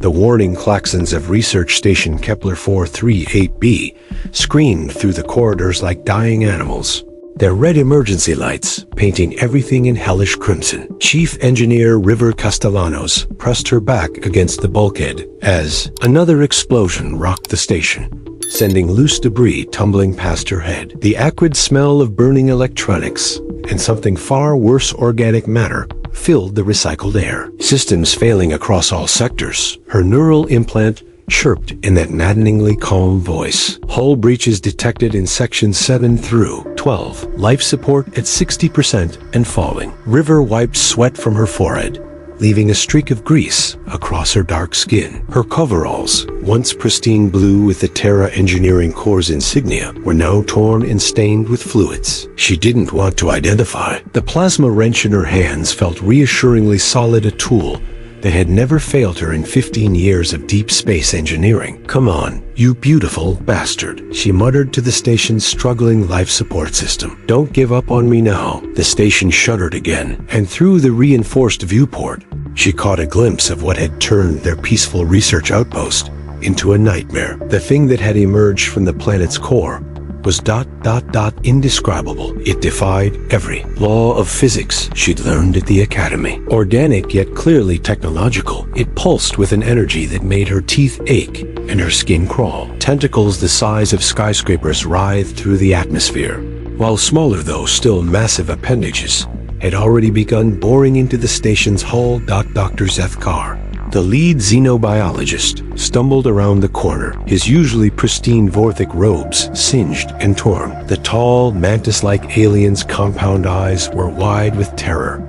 The warning klaxons of Research Station Kepler 438b screamed through the corridors like dying animals, their red emergency lights painting everything in hellish crimson. Chief Engineer River Castellanos pressed her back against the bulkhead as another explosion rocked the station, sending loose debris tumbling past her head. The acrid smell of burning electronics and something far worse, organic matter, filled the recycled air. Systems failing across all sectors. Her neural implant chirped in that maddeningly calm voice. Hull breaches detected in sections 7 through 12. Life support at 60% and falling. River wiped sweat from her forehead, leaving a streak of grease across her dark skin. Her coveralls, once pristine blue with the Terra Engineering Corps insignia, were now torn and stained with fluids she didn't want to identify. The plasma wrench in her hands felt reassuringly solid, a tool that had never failed her in 15 years of deep space engineering. "Come on, you beautiful bastard," she muttered to the station's struggling life support system. "Don't give up on me now." The station shuddered again, and through the reinforced viewport, she caught a glimpse of what had turned their peaceful research outpost into a nightmare. The thing that had emerged from the planet's core was indescribable. It defied every law of physics she'd learned at the academy. Organic yet clearly technological, it pulsed with an energy that made her teeth ache and her skin crawl. Tentacles the size of skyscrapers writhed through the atmosphere, while smaller though still massive appendages had already begun boring into the station's hull. Dr. Zethkar, the lead xenobiologist, stumbled around the corner, his usually pristine Vorthic robes singed and torn. The tall, mantis-like alien's compound eyes were wide with terror,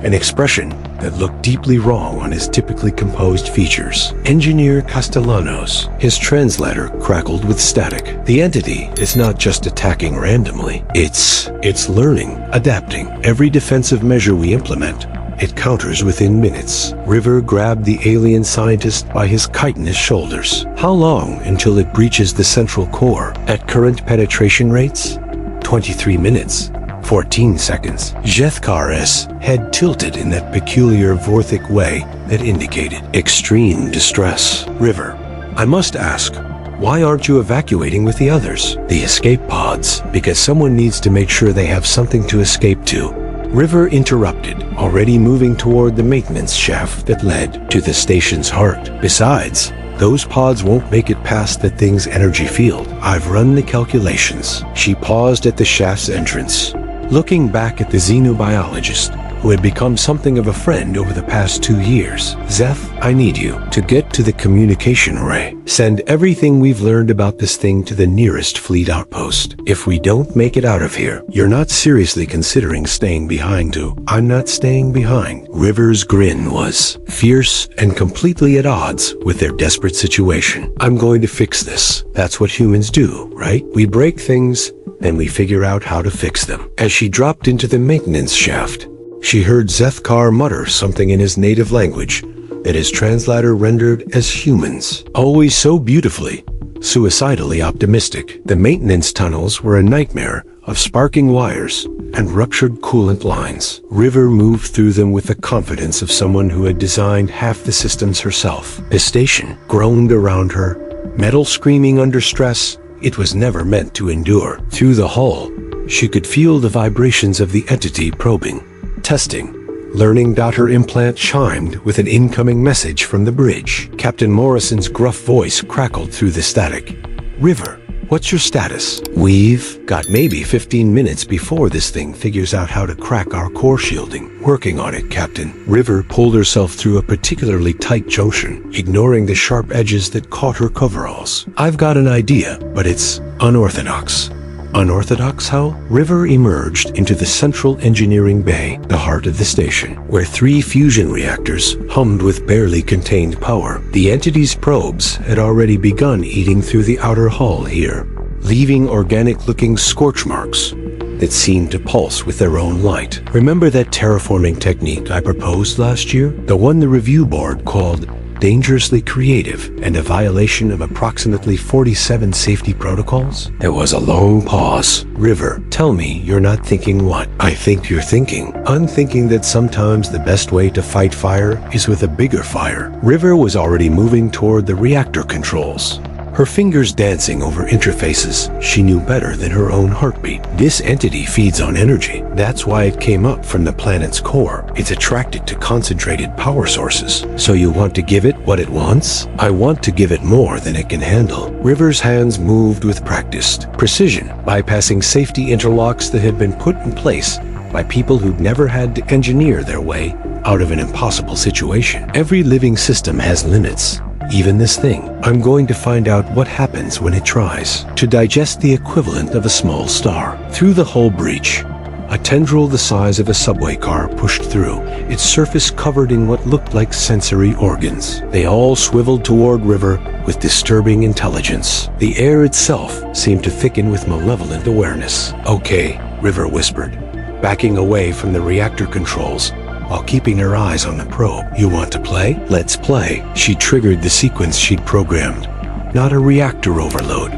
an expression that looked deeply wrong on his typically composed features. Engineer Castellanos, his translator, crackled with static. "The entity is not just attacking randomly. It's learning, adapting. Every defensive measure we implement, it counters within minutes." River grabbed the alien scientist by his chitinous shoulders. "How long until it breaches the central core? At current penetration rates? 23 minutes. 14 seconds. Zethkar's head tilted in that peculiar Vorthic way that indicated extreme distress. "River, I must ask, why aren't you evacuating with the others?" "The escape pods, because someone needs to make sure they have something to escape to." River interrupted, already moving toward the maintenance shaft that led to the station's heart. "Besides, those pods won't make it past the thing's energy field. I've run the calculations." She paused at the shaft's entrance, looking back at the xenobiologist, who had become something of a friend over the past 2 years. "Zeth, I need you to get to the communication array. Send everything we've learned about this thing to the nearest fleet outpost. If we don't make it out of here, you're not seriously considering staying behind too." "I'm not staying behind." River's grin was fierce and completely at odds with their desperate situation. "I'm going to fix this. That's what humans do, right? We break things, then we figure out how to fix them." As she dropped into the maintenance shaft, she heard Zethkar mutter something in his native language that his translator rendered as humans. Always so beautifully, suicidally optimistic. The maintenance tunnels were a nightmare of sparking wires and ruptured coolant lines. River moved through them with the confidence of someone who had designed half the systems herself. The station groaned around her, metal screaming under stress it was never meant to endure. Through the hull, she could feel the vibrations of the entity probing, testing, learning. Her implant chimed with an incoming message from the bridge. Captain Morrison's gruff voice crackled through the static. "River, what's your status?" "We've got maybe 15 minutes before this thing figures out how to crack our core shielding." "Working on it, Captain." River pulled herself through a particularly tight junction, ignoring the sharp edges that caught her coveralls. "I've got an idea, but it's unorthodox." "Unorthodox how?" River emerged into the central engineering bay, the heart of the station, where 3 fusion reactors hummed with barely contained power. The entity's probes had already begun eating through the outer hull here, leaving organic-looking scorch marks that seemed to pulse with their own light. "Remember that terraforming technique I proposed last year? The one the review board called dangerously creative and a violation of approximately 47 safety protocols? There was a long pause. River, tell me you're not thinking what I think you're thinking. I'm thinking that sometimes the best way to fight fire is with a bigger fire. River was already moving toward the reactor controls, her fingers dancing over interfaces she knew better than her own heartbeat. This entity feeds on energy. That's why it came up from the planet's core. It's attracted to concentrated power sources. So you want to give it what it wants? I want to give it more than it can handle. River's hands moved with practiced precision, bypassing safety interlocks that had been put in place by people who'd never had to engineer their way out of an impossible situation. Every living system has limits. Even this thing. I'm going to find out what happens when it tries to digest the equivalent of a small star. Through the hull breach, a tendril the size of a subway car pushed through, its surface covered in what looked like sensory organs. They all swiveled toward River with disturbing intelligence. The air itself seemed to thicken with malevolent awareness. Okay, River whispered, backing away from the reactor controls while keeping her eyes on the probe. You want to play? Let's play. She triggered the sequence she'd programmed. Not a reactor overload,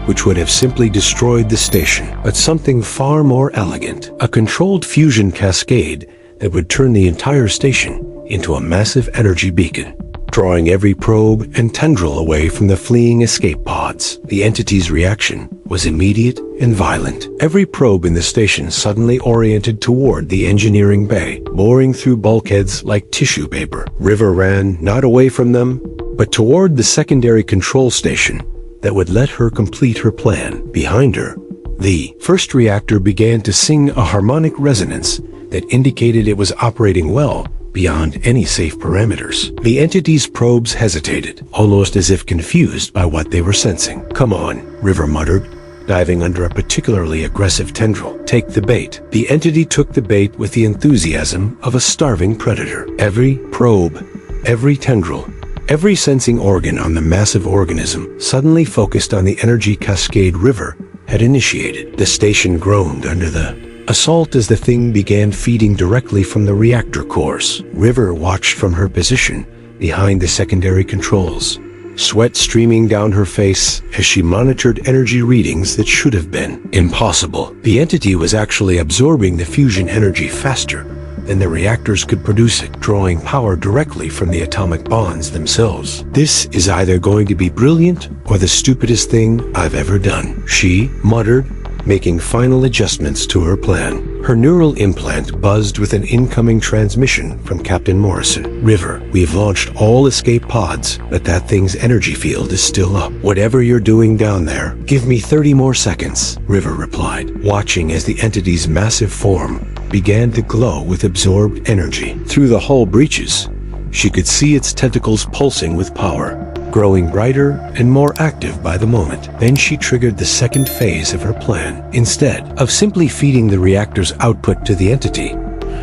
which would have simply destroyed the station, but something far more elegant. A controlled fusion cascade that would turn the entire station into a massive energy beacon, drawing every probe and tendril away from the fleeing escape pods. The entity's reaction was immediate and violent. Every probe in the station suddenly oriented toward the engineering bay, boring through bulkheads like tissue paper. River ran not away from them, but toward the secondary control station that would let her complete her plan. Behind her, the first reactor began to sing a harmonic resonance that indicated it was operating well beyond any safe parameters. The entity's probes hesitated, almost as if confused by what they were sensing. Come on, River muttered, diving under a particularly aggressive tendril. Take the bait. The entity took the bait with the enthusiasm of a starving predator. Every probe, every tendril, every sensing organ on the massive organism suddenly focused on the energy cascade River had initiated. The station groaned under the assault as the thing began feeding directly from the reactor cores. River watched from her position behind the secondary controls, sweat streaming down her face as she monitored energy readings that should have been impossible. The entity was actually absorbing the fusion energy faster than the reactors could produce it, drawing power directly from the atomic bonds themselves. This is either going to be brilliant or the stupidest thing I've ever done, she muttered, making final adjustments to her plan. Her neural implant buzzed with an incoming transmission from Captain Morrison. River, we've launched all escape pods, but that thing's energy field is still up. Whatever you're doing down there, give me 30 more seconds, River replied, watching as the entity's massive form began to glow with absorbed energy. Through the hull breaches, she could see its tentacles pulsing with power, growing brighter and more active by the moment. Then she triggered the second phase of her plan. Instead of simply feeding the reactor's output to the entity,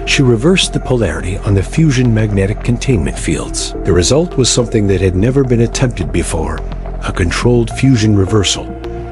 she reversed the polarity on the fusion magnetic containment fields. The result was something that had never been attempted before, a controlled fusion reversal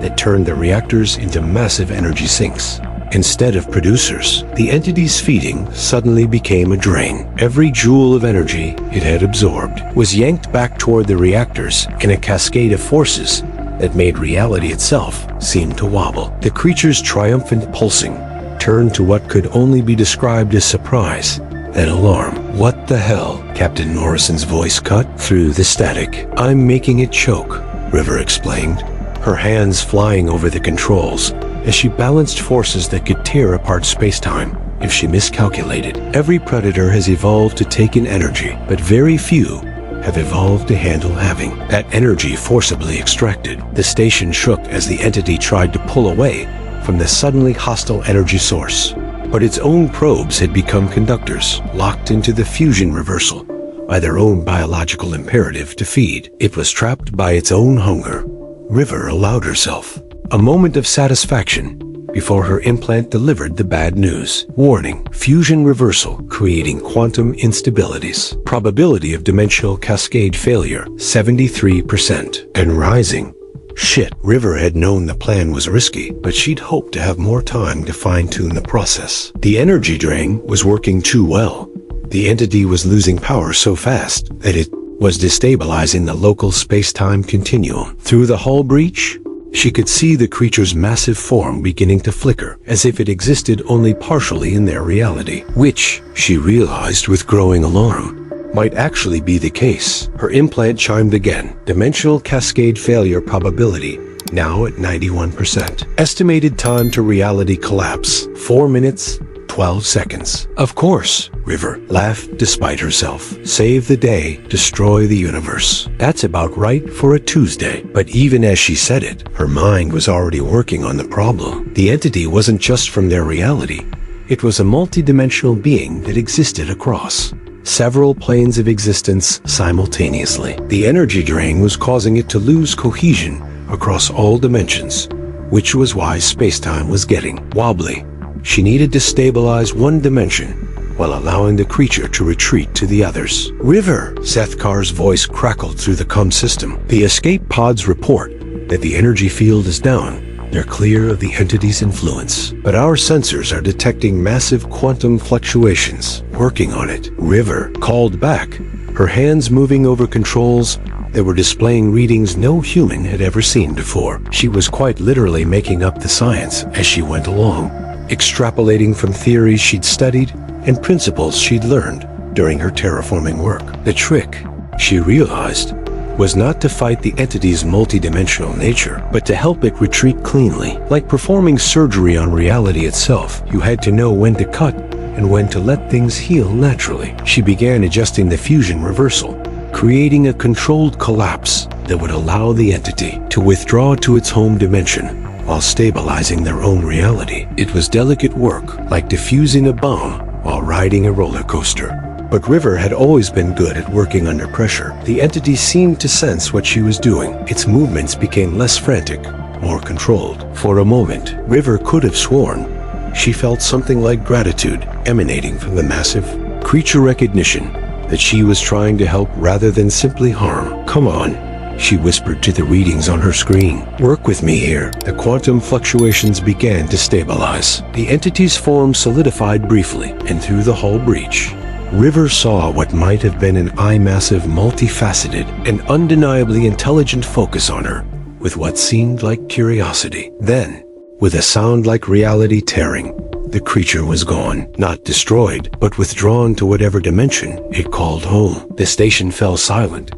that turned the reactors into massive energy sinks. Instead of producers, the entity's feeding suddenly became a drain. Every joule of energy it had absorbed was yanked back toward the reactors in a cascade of forces that made reality itself seem to wobble. The creature's triumphant pulsing turned to what could only be described as surprise, then alarm. What the hell? Captain Morrison's voice cut through the static. I'm making it choke, River explained, her hands flying over the controls as she balanced forces that could tear apart space-time if she miscalculated. Every predator has evolved to take in energy, but very few have evolved to handle having that energy forcibly extracted. The station shook as the entity tried to pull away from the suddenly hostile energy source. But its own probes had become conductors, locked into the fusion reversal by their own biological imperative to feed. It was trapped by its own hunger. River allowed herself a moment of satisfaction before her implant delivered the bad news. Warning, fusion reversal creating quantum instabilities. Probability of dimensional cascade failure, 73%, and rising. Shit, River had known the plan was risky, but she'd hoped to have more time to fine-tune the process. The energy drain was working too well. The entity was losing power so fast that it was destabilizing the local space-time continuum. Through the hull breach, she could see the creature's massive form beginning to flicker, as if it existed only partially in their reality, which, she realized with growing alarm, might actually be the case. Her implant chimed again. Dimensional cascade failure probability, now at 91%. Estimated time to reality collapse, 4 minutes, 12 seconds. Of course, River laughed despite herself. Save the day, destroy the universe. That's about right for a Tuesday. But even as she said it, her mind was already working on the problem. The entity wasn't just from their reality. It was a multidimensional being that existed across several planes of existence simultaneously. The energy drain was causing it to lose cohesion across all dimensions, which was why space-time was getting wobbly. She needed to stabilize one dimension while allowing the creature to retreat to the others. River, Sethkar's voice crackled through the comm system. The escape pods report that the energy field is down. They're clear of the entity's influence. But our sensors are detecting massive quantum fluctuations. Working on it. River called back, her hands moving over controls that were displaying readings no human had ever seen before. She was quite literally making up the science as she went along, extrapolating from theories she'd studied and principles she'd learned during her terraforming work. The trick, she realized, was not to fight the entity's multidimensional nature, but to help it retreat cleanly. Like performing surgery on reality itself, you had to know when to cut and when to let things heal naturally. She began adjusting the fusion reversal, creating a controlled collapse that would allow the entity to withdraw to its home dimension while stabilizing their own reality. It was delicate work, like diffusing a bomb while riding a roller coaster. But River had always been good at working under pressure. The entity seemed to sense what she was doing. Its movements became less frantic, more controlled. For a moment, River could have sworn she felt something like gratitude emanating from the massive creature recognition that she was trying to help rather than simply harm. "Come on," she whispered to the readings on her screen. "Work with me here." The quantum fluctuations began to stabilize. The entity's form solidified briefly, and through the hull breach, River saw what might have been an eye-massive, multifaceted, and undeniably intelligent focus on her, with what seemed like curiosity. Then, with a sound like reality tearing, the creature was gone. Not destroyed, but withdrawn to whatever dimension it called home. The station fell silent,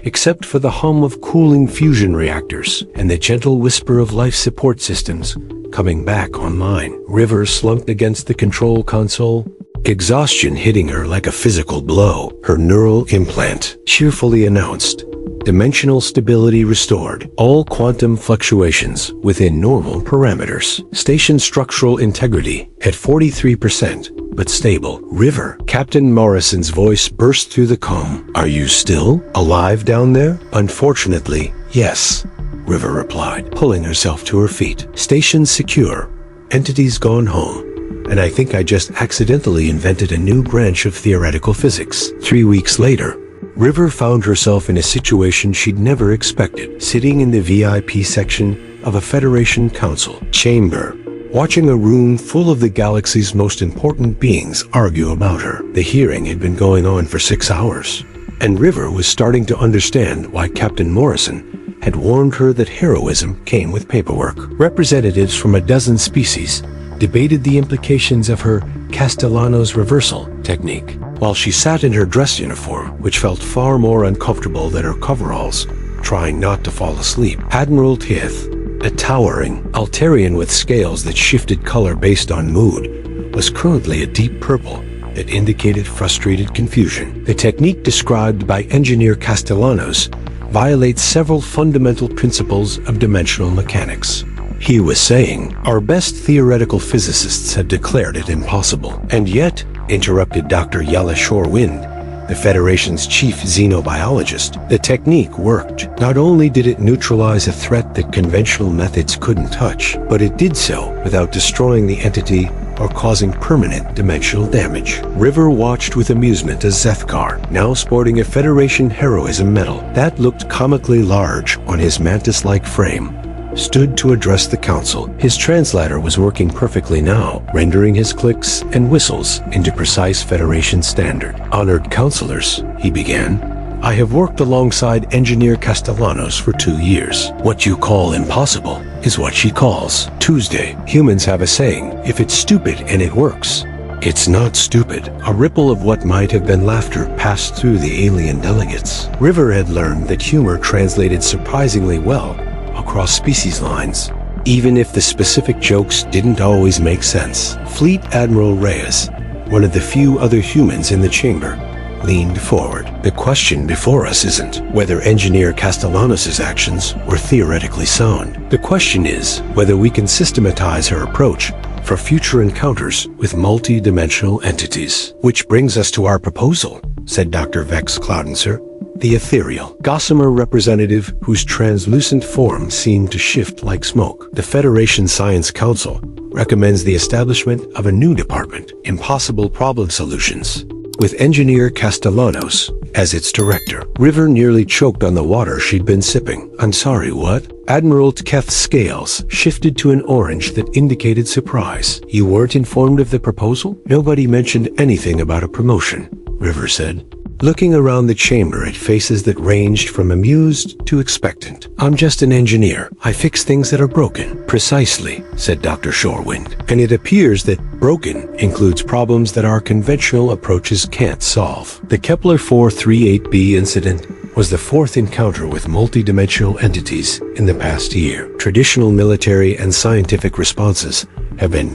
except for the hum of cooling fusion reactors and the gentle whisper of life support systems coming back online. River slumped against the control console, exhaustion hitting her like a physical blow. Her neural implant cheerfully announced, "Dimensional stability restored. All quantum fluctuations within normal parameters. Station structural integrity at 43%, but stable." "River," Captain Morrison's voice burst through the comm. "Are you still alive down there?" "Unfortunately, yes," River replied, pulling herself to her feet. "Station secure. Entities gone home. And I think I just accidentally invented a new branch of theoretical physics." 3 weeks later, River found herself in a situation she'd never expected, sitting in the VIP section of a Federation Council chamber, watching a room full of the galaxy's most important beings argue about her. The hearing had been going on for 6 hours, and River was starting to understand why Captain Morrison had warned her that heroism came with paperwork. Representatives from a dozen species debated the implications of her Castellano's reversal technique, while she sat in her dress uniform, which felt far more uncomfortable than her coveralls, trying not to fall asleep. Admiral Tith, a towering Altarian with scales that shifted color based on mood, was currently a deep purple that indicated frustrated confusion. The technique described by Engineer Castellanos violates several fundamental principles of dimensional mechanics. He was saying, "Our best theoretical physicists have declared it impossible." "And yet," interrupted Dr. Yala Shore-Wind, the Federation's chief xenobiologist, "the technique worked. Not only did it neutralize a threat that conventional methods couldn't touch, but it did so without destroying the entity or causing permanent dimensional damage." River watched with amusement as Zethkar, now sporting a Federation heroism medal that looked comically large on his mantis-like frame, stood to address the council. His translator was working perfectly now, rendering his clicks and whistles into precise Federation standard. "Honored counselors," he began, I have worked alongside Engineer Castellanos for 2 years. What you call impossible is what she calls Tuesday. Humans have a saying, if it's stupid and it works, it's not stupid. A ripple of what might have been laughter passed through the alien delegates. River had learned that humor translated surprisingly well across species lines, even if the specific jokes didn't always make sense. Fleet Admiral Reyes, one of the few other humans in the chamber, leaned forward. The question before us isn't whether Engineer Castellanos' actions were theoretically sound. The question is whether we can systematize her approach for future encounters with multi-dimensional entities. Which brings us to our proposal, said Dr. Vex Cloudenser, the ethereal, gossamer representative whose translucent form seemed to shift like smoke. The Federation Science Council recommends the establishment of a new department, Impossible Problem Solutions, with Engineer Castellanos as its director. River nearly choked on the water she'd been sipping. I'm sorry, what? Admiral Tketh's scales shifted to an orange that indicated surprise. You weren't informed of the proposal? Nobody mentioned anything about a promotion, River said, looking around the chamber at faces that ranged from amused to expectant. I'm just an engineer. I fix things that are broken. Precisely, said Dr. Shorewind. And it appears that broken includes problems that our conventional approaches can't solve. The Kepler 438b incident was the fourth encounter with multidimensional entities in the past year. Traditional military and scientific responses have been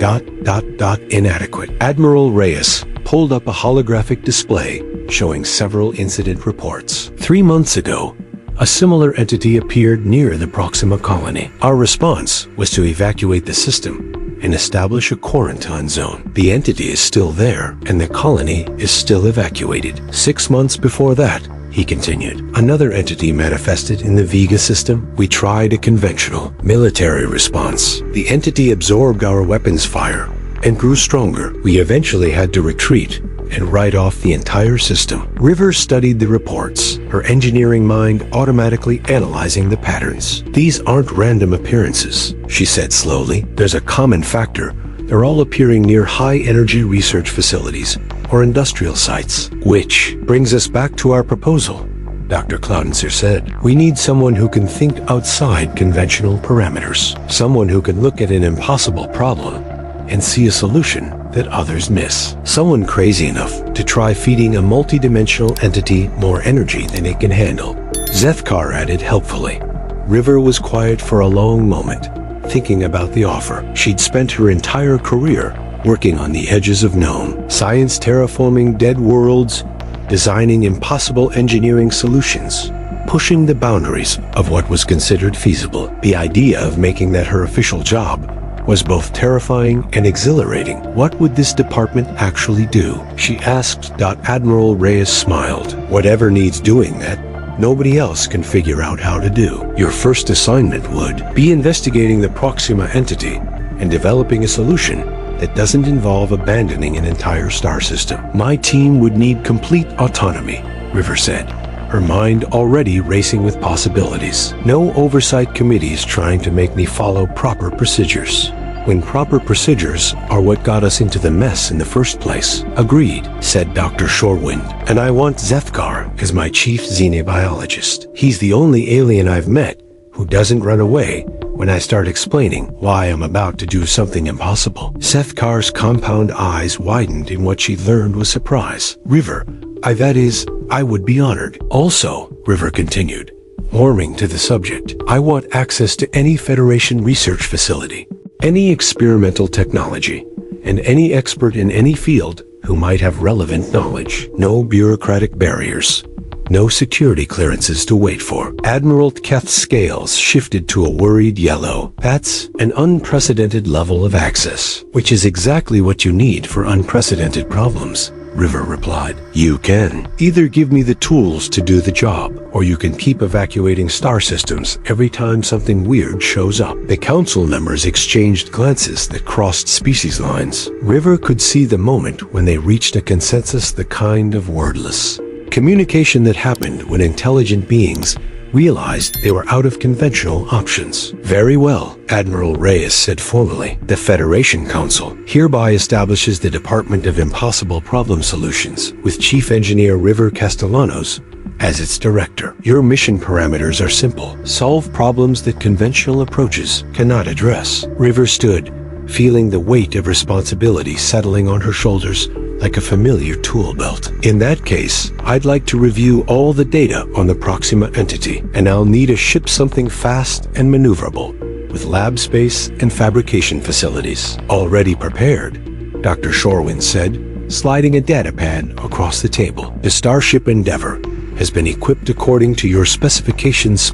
inadequate. Admiral Reyes pulled up a holographic display showing several incident reports. 3 months ago, a similar entity appeared near the Proxima colony. Our response was to evacuate the system and establish a quarantine zone. The entity is still there, and the colony is still evacuated. 6 months before that, he continued, another entity manifested in the Vega system. We tried a conventional military response. The entity absorbed our weapons fire and grew stronger. We eventually had to retreat and write off the entire system. River studied the reports, her engineering mind automatically analyzing the patterns. These aren't random appearances, she said slowly. There's a common factor. They're all appearing near high-energy research facilities or industrial sites. Which brings us back to our proposal, Dr. Cloudenser said. We need someone who can think outside conventional parameters. Someone who can look at an impossible problem and see a solution that others miss. Someone crazy enough to try feeding a multidimensional entity more energy than it can handle. Zethkar added helpfully. River was quiet for a long moment, thinking about the offer. She'd spent her entire career working on the edges of known science, terraforming dead worlds, designing impossible engineering solutions, pushing the boundaries of what was considered feasible. The idea of making that her official job was both terrifying and exhilarating. What would this department actually do? She asked. Admiral Reyes smiled. Whatever needs doing that nobody else can figure out how to do. Your first assignment would be investigating the Proxima entity and developing a solution that doesn't involve abandoning an entire star system. My team would need complete autonomy, River said, her mind already racing with possibilities. No oversight committees trying to make me follow proper procedures, when proper procedures are what got us into the mess in the first place. Agreed, said Dr. Shorewind. And I want Zethkar as my chief xenobiologist. He's the only alien I've met who doesn't run away when I start explaining why I'm about to do something impossible. Zethkar's compound eyes widened in what she learned was surprise. River, I would be honored. Also, River continued, warming to the subject, I want access to any Federation research facility, any experimental technology, and any expert in any field who might have relevant knowledge. No bureaucratic barriers. No security clearances to wait for. Admiral Tketh's scales shifted to a worried yellow. That's an unprecedented level of access, which is exactly what you need for unprecedented problems, River replied. You can either give me the tools to do the job, or you can keep evacuating star systems every time something weird shows up. The council members exchanged glances that crossed species lines. River could see the moment when they reached a consensus, the kind of wordless communication that happened when intelligent beings realized they were out of conventional options. Very well, Admiral Reyes said formally. The Federation Council hereby establishes the Department of Impossible Problem Solutions, with Chief Engineer River Castellanos as its director. Your mission parameters are simple. Solve problems that conventional approaches cannot address. River stood, feeling the weight of responsibility settling on her shoulders like a familiar tool belt. In that case, I'd like to review all the data on the Proxima entity, and I'll need to ship something fast and maneuverable, with lab space and fabrication facilities. Already prepared, Dr. Shorewin said, sliding a datapad across the table. The Starship Endeavour has been equipped according to your specifications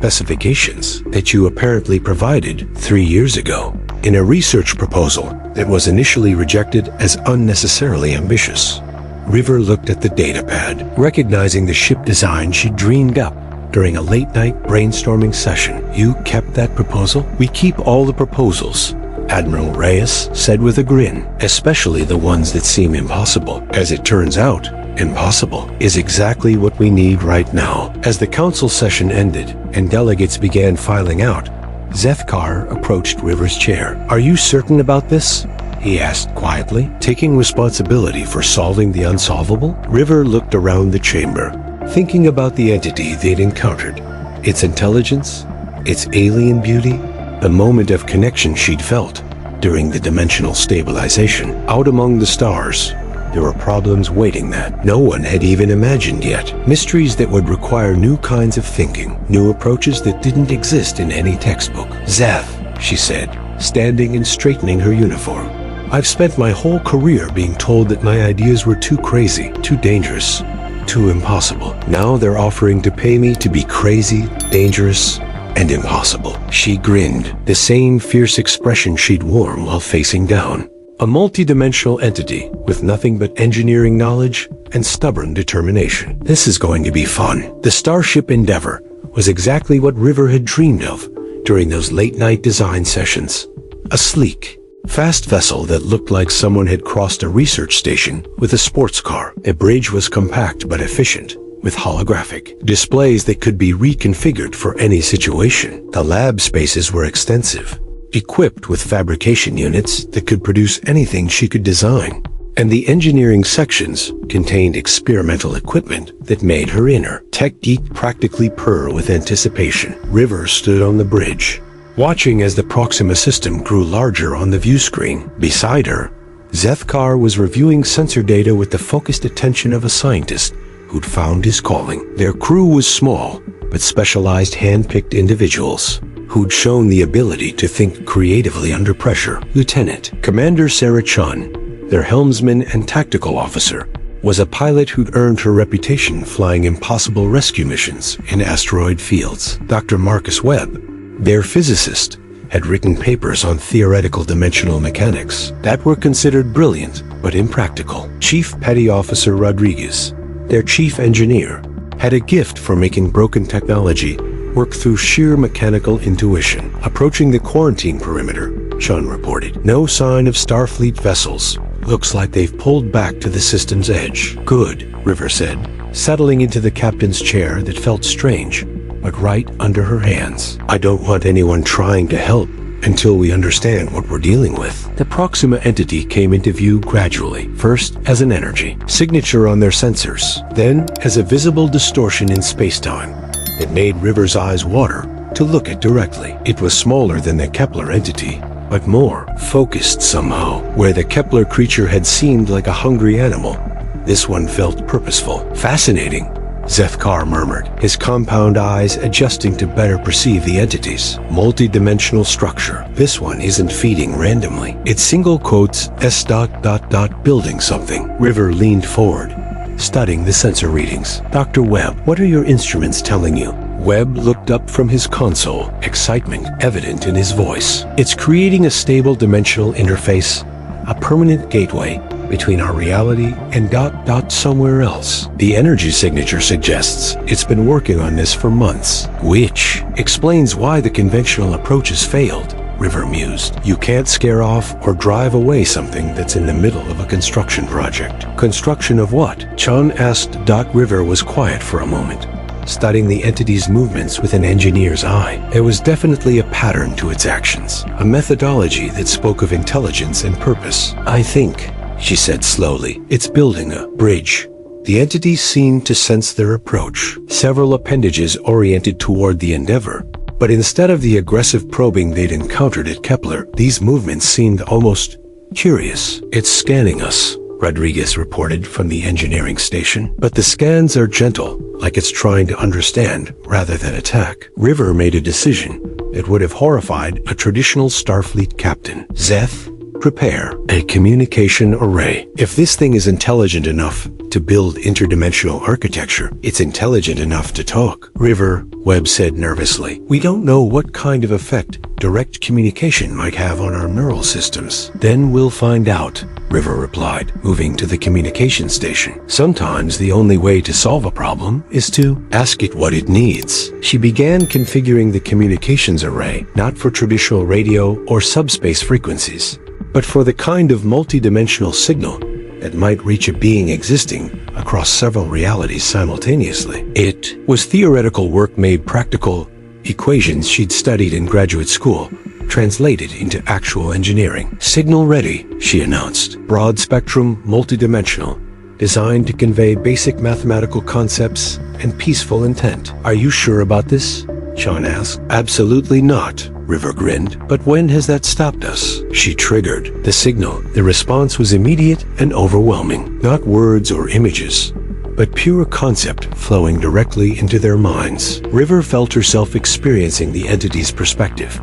that you apparently provided 3 years ago in a research proposal that was initially rejected as unnecessarily ambitious. River looked at the datapad, recognizing the ship design she dreamed up during a late-night brainstorming session. You kept that proposal? We keep all the proposals, Admiral Reyes said with a grin, especially the ones that seem impossible. As it turns out, impossible is exactly what we need right now. As the council session ended and delegates began filing out, Zethkar approached River's chair. Are you certain about this? He asked quietly, taking responsibility for solving the unsolvable. River looked around the chamber, thinking about the entity they'd encountered, its intelligence, its alien beauty, the moment of connection she'd felt during the dimensional stabilization. Out among the stars, there were problems waiting that no one had even imagined yet. Mysteries that would require new kinds of thinking, new approaches that didn't exist in any textbook. Zeth, she said, standing and straightening her uniform. I've spent my whole career being told that my ideas were too crazy, too dangerous, too impossible. Now they're offering to pay me to be crazy, dangerous, and impossible. She grinned, the same fierce expression she'd worn while facing down. A multi-dimensional entity with nothing but engineering knowledge and stubborn determination. This is going to be fun. The Starship Endeavour was exactly what River had dreamed of during those late-night design sessions. A sleek, fast vessel that looked like someone had crossed a research station with a sports car. The bridge was compact but efficient, with holographic displays that could be reconfigured for any situation. The lab spaces were extensive, equipped with fabrication units that could produce anything she could design. And the engineering sections contained experimental equipment that made her inner tech geek practically purr with anticipation. River stood on the bridge, watching as the Proxima system grew larger on the view screen. Beside her, Zethkar was reviewing sensor data with the focused attention of a scientist who'd found his calling. Their crew was small, but specialized hand-picked individuals who'd shown the ability to think creatively under pressure. Lieutenant Commander Sarah Chun, their helmsman and tactical officer, was a pilot who'd earned her reputation flying impossible rescue missions in asteroid fields. Dr. Marcus Webb, their physicist, had written papers on theoretical dimensional mechanics that were considered brilliant but impractical. Chief Petty Officer Rodriguez, their chief engineer, had a gift for making broken technology work through sheer mechanical intuition. Approaching the quarantine perimeter, Chun reported. No sign of Starfleet vessels. Looks like they've pulled back to the system's edge. Good, River said, settling into the captain's chair that felt strange, but right under her hands. I don't want anyone trying to help until we understand what we're dealing with. The Proxima entity came into view gradually, first as an energy signature on their sensors, then as a visible distortion in space-time that made River's eyes water to look at directly. It was smaller than the Kepler entity, but more focused somehow. Where the Kepler creature had seemed like a hungry animal, this one felt purposeful. Fascinating, Zethkar murmured, his compound eyes adjusting to better perceive the entity's multi-dimensional structure. This one isn't feeding randomly. It's single quotes S ... building something. River leaned forward, studying the sensor readings. Dr. Webb, what are your instruments telling you? Webb looked up from his console, excitement evident in his voice. It's creating a stable dimensional interface, a permanent gateway between our reality and ... somewhere else. The energy signature suggests it's been working on this for months, which explains why the conventional approaches failed, River mused. You can't scare off or drive away something that's in the middle of a construction project. Construction of what? Chun asked. River was quiet for a moment, studying the entity's movements with an engineer's eye. There was definitely a pattern to its actions, a methodology that spoke of intelligence and purpose. I think, she said slowly, it's building a bridge The entity seemed to sense their approach. Several appendages oriented toward the endeavor. But instead of the aggressive probing they'd encountered at Kepler, these movements seemed almost curious. "It's scanning us," Rodriguez reported from the engineering station. "But the scans are gentle, like it's trying to understand rather than attack." River made a decision that would have horrified a traditional Starfleet captain. "Zeth, prepare a communication array. If this thing is intelligent enough to build interdimensional architecture, it's intelligent enough to talk." "River," Webb said nervously, "we don't know what kind of effect direct communication might have on our neural systems." "Then we'll find out," River replied, moving to the communication station. "Sometimes the only way to solve a problem is to ask it what it needs." She began configuring the communications array, not for traditional radio or subspace frequencies, but for the kind of multidimensional signal that might reach a being existing across several realities simultaneously. It was theoretical work made practical, equations she'd studied in graduate school, translated into actual engineering. "Signal ready," she announced. "Broad spectrum, multidimensional, designed to convey basic mathematical concepts and peaceful intent." "Are you sure about this?" Sean asked. "Absolutely not," River grinned. "But when has that stopped us?" She triggered the signal. The response was immediate and overwhelming. Not words or images, but pure concept flowing directly into their minds. River felt herself experiencing the entity's perspective,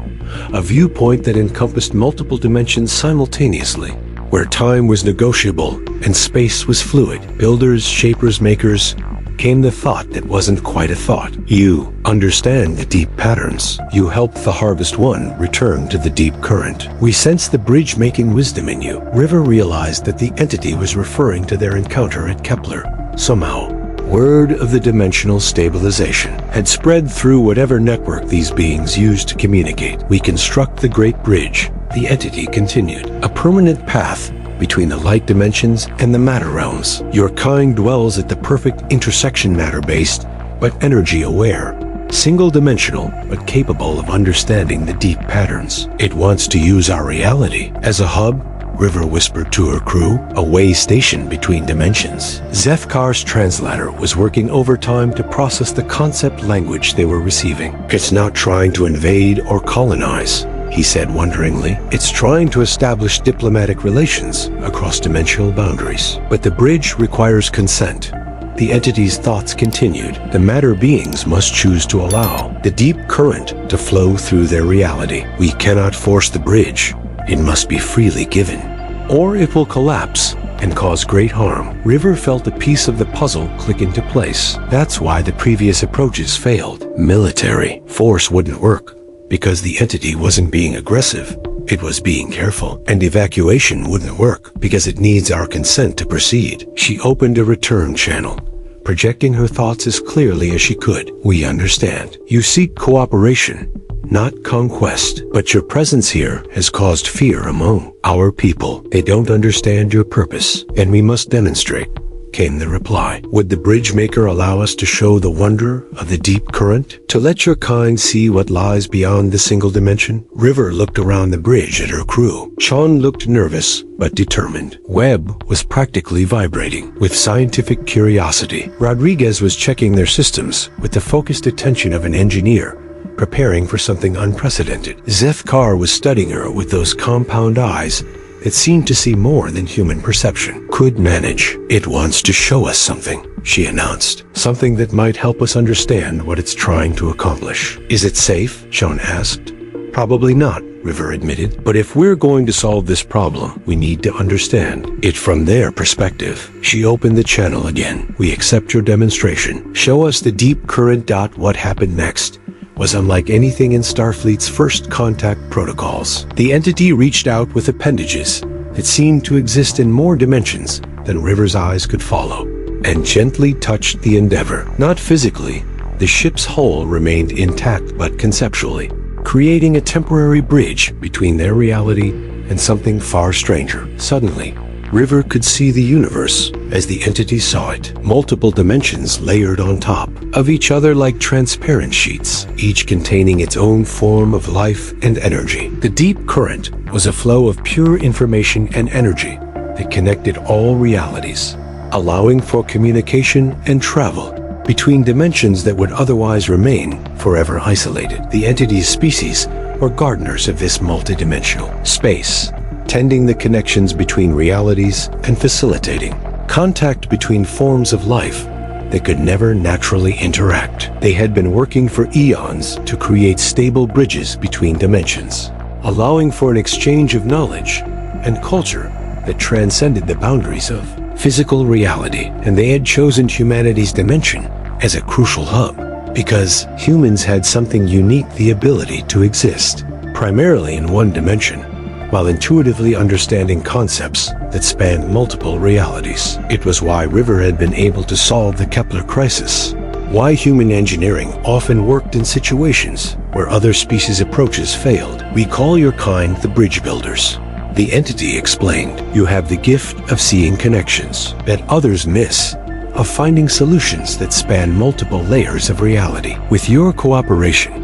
a viewpoint that encompassed multiple dimensions simultaneously, where time was negotiable and space was fluid. Builders, shapers, makers, came the thought that wasn't quite a thought. "You understand the deep patterns. You help the Harvest One return to the deep current. We sense the bridge-making wisdom in you." River realized that the entity was referring to their encounter at Kepler. Somehow, word of the dimensional stabilization had spread through whatever network these beings used to communicate. "We construct the Great Bridge," the entity continued, "a permanent path between the light dimensions and the matter realms. Your kind dwells at the perfect intersection, matter-based, but energy-aware. Single-dimensional, but capable of understanding the deep patterns. It wants to use our reality as a hub," River whispered to her crew, "a way station between dimensions." Zethkar's translator was working overtime to process the concept language they were receiving. "It's not trying to invade or colonize," he said wonderingly. "It's trying to establish diplomatic relations across dimensional boundaries. But the bridge requires consent." The entity's thoughts continued. "The matter beings must choose to allow the deep current to flow through their reality. We cannot force the bridge. It must be freely given, or it will collapse and cause great harm." River felt a piece of the puzzle click into place. That's why the previous approaches failed. Military force wouldn't work, because the entity wasn't being aggressive. It was being careful. And evacuation wouldn't work, because it needs our consent to proceed. She opened a return channel, projecting her thoughts as clearly as she could. "We understand. You seek cooperation, not conquest. But your presence here has caused fear among our people. They don't understand your purpose, and we must demonstrate," came the reply. "Would the bridge maker allow us to show the wonder of the deep current? To let your kind see what lies beyond the single dimension?" River looked around the bridge at her crew. Sean looked nervous, but determined. Webb was practically vibrating with scientific curiosity. Rodriguez was checking their systems with the focused attention of an engineer, preparing for something unprecedented. Zethkar was studying her with those compound eyes that seemed to see more than human perception. "Could manage. It wants to show us something," she announced. "Something that might help us understand what it's trying to accomplish." "Is it safe?" Sean asked. "Probably not," River admitted. "But if we're going to solve this problem, we need to understand it from their perspective." She opened the channel again. "We accept your demonstration. Show us the deep current. What happened next was unlike anything in Starfleet's first contact protocols. The entity reached out with appendages that seemed to exist in more dimensions than River's eyes could follow, and gently touched the Endeavor. Not physically, the ship's hull remained intact, but conceptually, creating a temporary bridge between their reality and something far stranger. Suddenly, River could see the universe as the entity saw it. Multiple dimensions layered on top of each other like transparent sheets, each containing its own form of life and energy. The deep current was a flow of pure information and energy that connected all realities, allowing for communication and travel between dimensions that would otherwise remain forever isolated. The entity's species were gardeners of this multidimensional space, tending the connections between realities and facilitating contact between forms of life that could never naturally interact. They had been working for eons to create stable bridges between dimensions, allowing for an exchange of knowledge and culture that transcended the boundaries of physical reality. And they had chosen humanity's dimension as a crucial hub because humans had something unique, the ability to exist primarily in one dimension while intuitively understanding concepts that spanned multiple realities. It was why River had been able to solve the Kepler crisis, why human engineering often worked in situations where other species' approaches failed. We call your kind the bridge builders. The entity explained, you have the gift of seeing connections that others miss, of finding solutions that span multiple layers of reality. With your cooperation,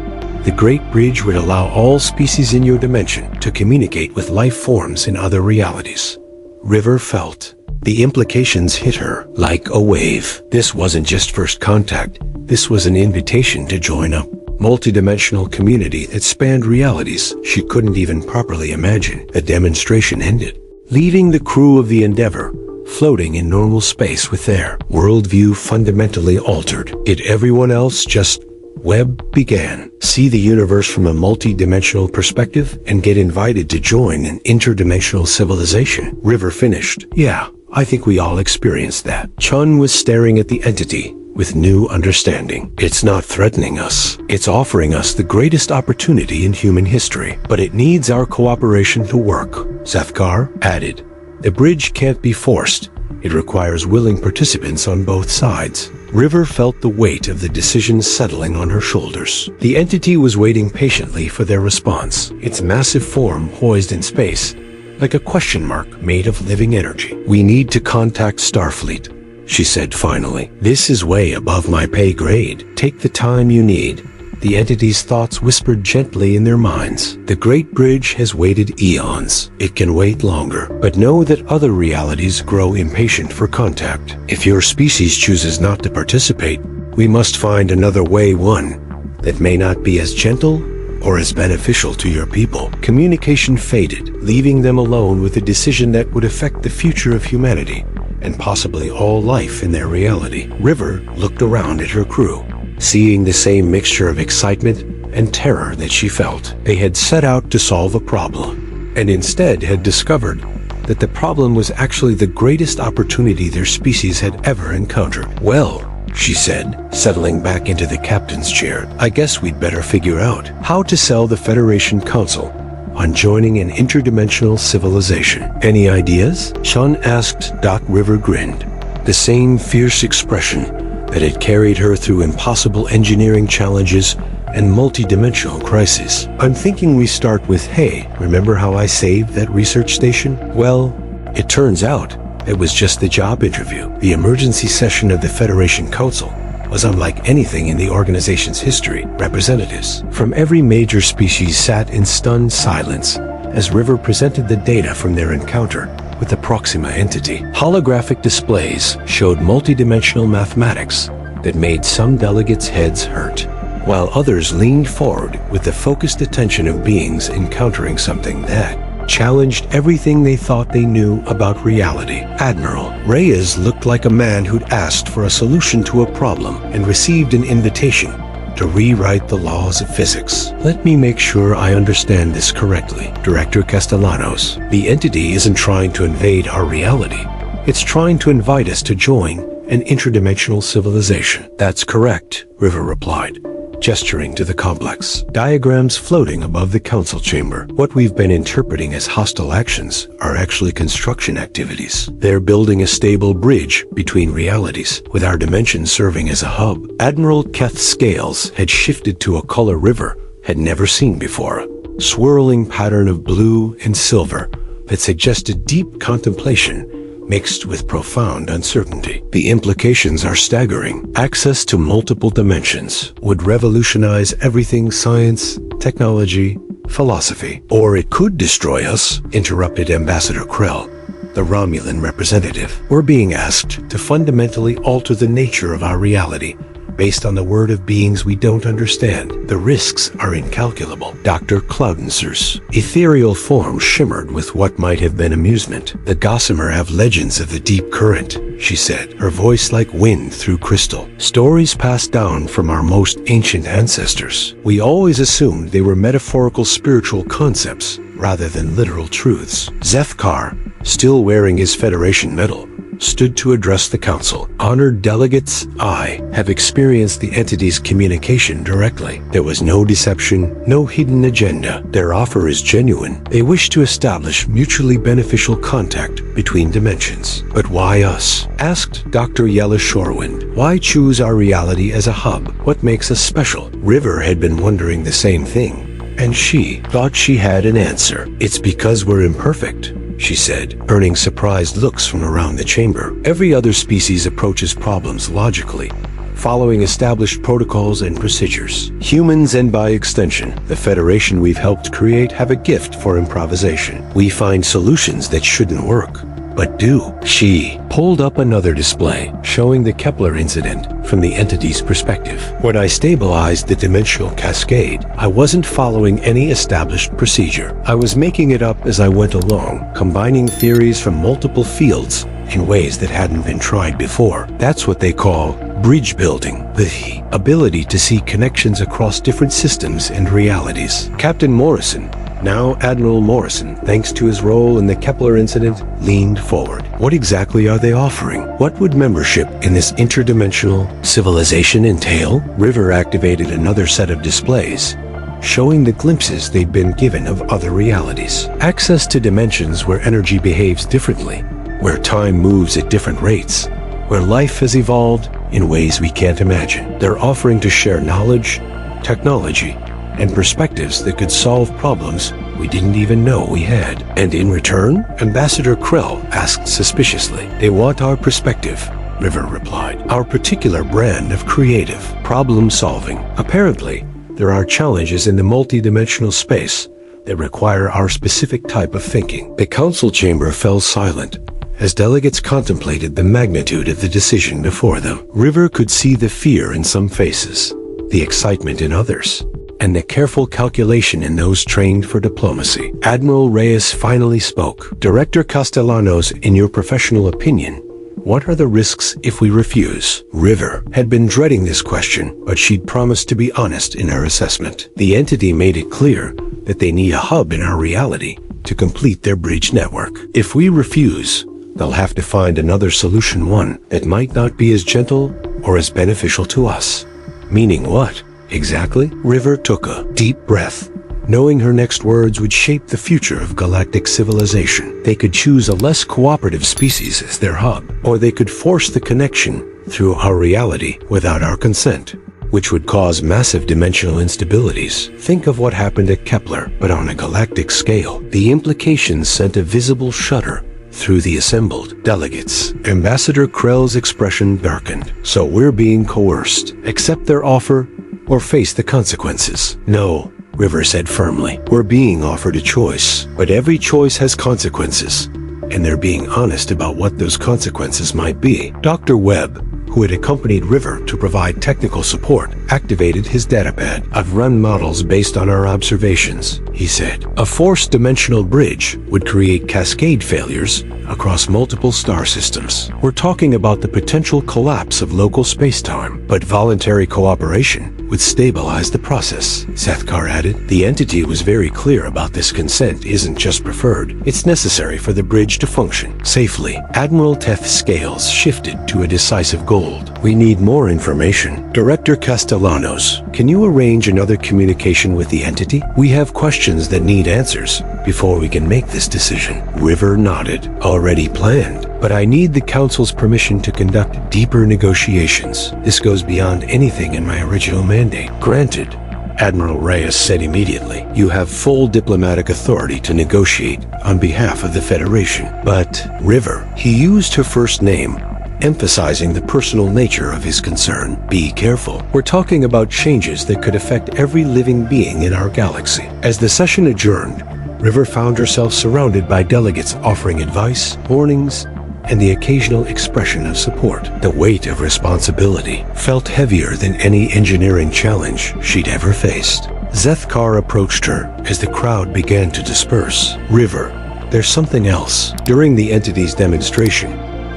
the Great Bridge would allow all species in your dimension to communicate with life forms in other realities. River felt the implications hit her like a wave. This wasn't just first contact. This was an invitation to join a multidimensional community that spanned realities she couldn't even properly imagine. The demonstration ended, leaving the crew of the Endeavor floating in normal space with their worldview fundamentally altered. Did everyone else just Webb began. See the universe from a multi-dimensional perspective and get invited to join an interdimensional civilization. River finished. Yeah, I think we all experienced that. Chun was staring at the entity with new understanding. It's not threatening us. It's offering us the greatest opportunity in human history. But it needs our cooperation to work. Safkar added. The bridge can't be forced. It requires willing participants on both sides. River felt the weight of the decision settling on her shoulders. The entity was waiting patiently for their response, its massive form poised in space, like a question mark made of living energy. We need to contact Starfleet, she said finally. This is way above my pay grade. Take the time you need. The entity's thoughts whispered gently in their minds. The Great Bridge has waited eons. It can wait longer, but know that other realities grow impatient for contact. If your species chooses not to participate, we must find another way, one that may not be as gentle or as beneficial to your people. Communication faded, leaving them alone with a decision that would affect the future of humanity and possibly all life in their reality. River looked around at her crew, seeing the same mixture of excitement and terror that she felt. They had set out to solve a problem, and instead had discovered that the problem was actually the greatest opportunity their species had ever encountered. Well, she said, settling back into the captain's chair, I guess we'd better figure out how to sell the Federation Council on joining an interdimensional civilization. Any ideas? Chun asked. River grinned, the same fierce expression that had carried her through impossible engineering challenges and multi-dimensional crises. I'm thinking we start with, hey, remember how I saved that research station? Well, it turns out it was just the job interview. The emergency session of the Federation Council was unlike anything in the organization's history. Representatives from every major species sat in stunned silence as River presented the data from their encounter with the Proxima entity. Holographic displays showed multidimensional mathematics that made some delegates' heads hurt, while others leaned forward with the focused attention of beings encountering something that challenged everything they thought they knew about reality. Admiral Reyes looked like a man who'd asked for a solution to a problem and received an invitation to rewrite the laws of physics. Let me make sure I understand this correctly, Director Castellanos. The entity isn't trying to invade our reality. It's trying to invite us to join an interdimensional civilization. That's correct, River replied, gesturing to the complex. Diagrams floating above the council chamber. What we've been interpreting as hostile actions are actually construction activities. They're building a stable bridge between realities, with our dimension serving as a hub. Admiral Keth's scales had shifted to a color River had never seen before, a swirling pattern of blue and silver that suggested deep contemplation mixed with profound uncertainty. The implications are staggering. Access to multiple dimensions would revolutionize everything science, technology, philosophy. Or it could destroy us, interrupted Ambassador Krell, the Romulan representative. We're being asked to fundamentally alter the nature of our reality based on the word of beings we don't understand. The risks are incalculable. Dr. Cloudenser's ethereal form shimmered with what might have been amusement. The Gossamer have legends of the deep current, she said, her voice like wind through crystal. Stories passed down from our most ancient ancestors. We always assumed they were metaphorical spiritual concepts rather than literal truths. Zethkar, still wearing his Federation medal, stood to address the council. Honored delegates, I have experienced the entity's communication directly. There was no deception, no hidden agenda. Their offer is genuine. They wish to establish mutually beneficial contact between dimensions. But why us? Asked Dr. Yella Shorewind. Why choose our reality as a hub? What makes us special? River had been wondering the same thing, and she thought she had an answer. It's because we're imperfect, she said, earning surprised looks from around the chamber. Every other species approaches problems logically, following established protocols and procedures. Humans, and by extension, the Federation we've helped create, have a gift for improvisation. We find solutions that shouldn't work, but do. She pulled up another display, showing the Kepler incident from the entity's perspective. When I stabilized the dimensional cascade, I wasn't following any established procedure. I was making it up as I went along, combining theories from multiple fields in ways that hadn't been tried before. That's what they call bridge building, the ability to see connections across different systems and realities. Captain Morrison, now Admiral Morrison, thanks to his role in the Kepler incident, leaned forward. What exactly are they offering? What would membership in this interdimensional civilization entail? River activated another set of displays, showing the glimpses they'd been given of other realities. Access to dimensions where energy behaves differently, where time moves at different rates, where life has evolved in ways we can't imagine. They're offering to share knowledge, technology, and perspectives that could solve problems we didn't even know we had. And in return? Ambassador Krell asked suspiciously. They want our perspective, River replied. Our particular brand of creative problem solving. Apparently, there are challenges in the multidimensional space that require our specific type of thinking. The council chamber fell silent as delegates contemplated the magnitude of the decision before them. River could see the fear in some faces, the excitement in others, and the careful calculation in those trained for diplomacy. Admiral Reyes finally spoke. Director Castellanos, in your professional opinion, what are the risks if we refuse? River had been dreading this question, but she'd promised to be honest in her assessment. The entity made it clear that they need a hub in our reality to complete their bridge network. If we refuse, they'll have to find another solution, one that might not be as gentle or as beneficial to us. Meaning what? Exactly? River took a deep breath, knowing her next words would shape the future of galactic civilization. They could choose a less cooperative species as their hub, or they could force the connection through our reality without our consent, which would cause massive dimensional instabilities. Think of what happened at Kepler, but on a galactic scale. The implications sent a visible shudder through the assembled delegates. Ambassador Krell's expression darkened. So we're being coerced. Accept their offer or face the consequences. No, River said firmly. We're being offered a choice, but every choice has consequences, and they're being honest about what those consequences might be. Dr. Webb, who had accompanied River to provide technical support, activated his datapad. I've run models based on our observations, he said. A force-dimensional bridge would create cascade failures across multiple star systems. We're talking about the potential collapse of local space-time, but voluntary cooperation would stabilize the process, Zethkar added. The entity was very clear about this. Consent isn't just preferred, it's necessary for the bridge to function safely. Admiral Teth's scales shifted to a decisive gold. We need more information. Director Castellanos, can you arrange another communication with the entity? We have questions that need answers before we can make this decision. River nodded. Already planned. But I need the Council's permission to conduct deeper negotiations. This goes beyond anything in my original mandate. Granted, Admiral Reyes said immediately. You have full diplomatic authority to negotiate on behalf of the Federation. But River, he used her first name, emphasizing the personal nature of his concern. Be careful. We're talking about changes that could affect every living being in our galaxy. As the session adjourned, River found herself surrounded by delegates offering advice, warnings, and the occasional expression of support. The weight of responsibility felt heavier than any engineering challenge she'd ever faced. Zethkar approached her as the crowd began to disperse. River, there's something else. During the entity's demonstration,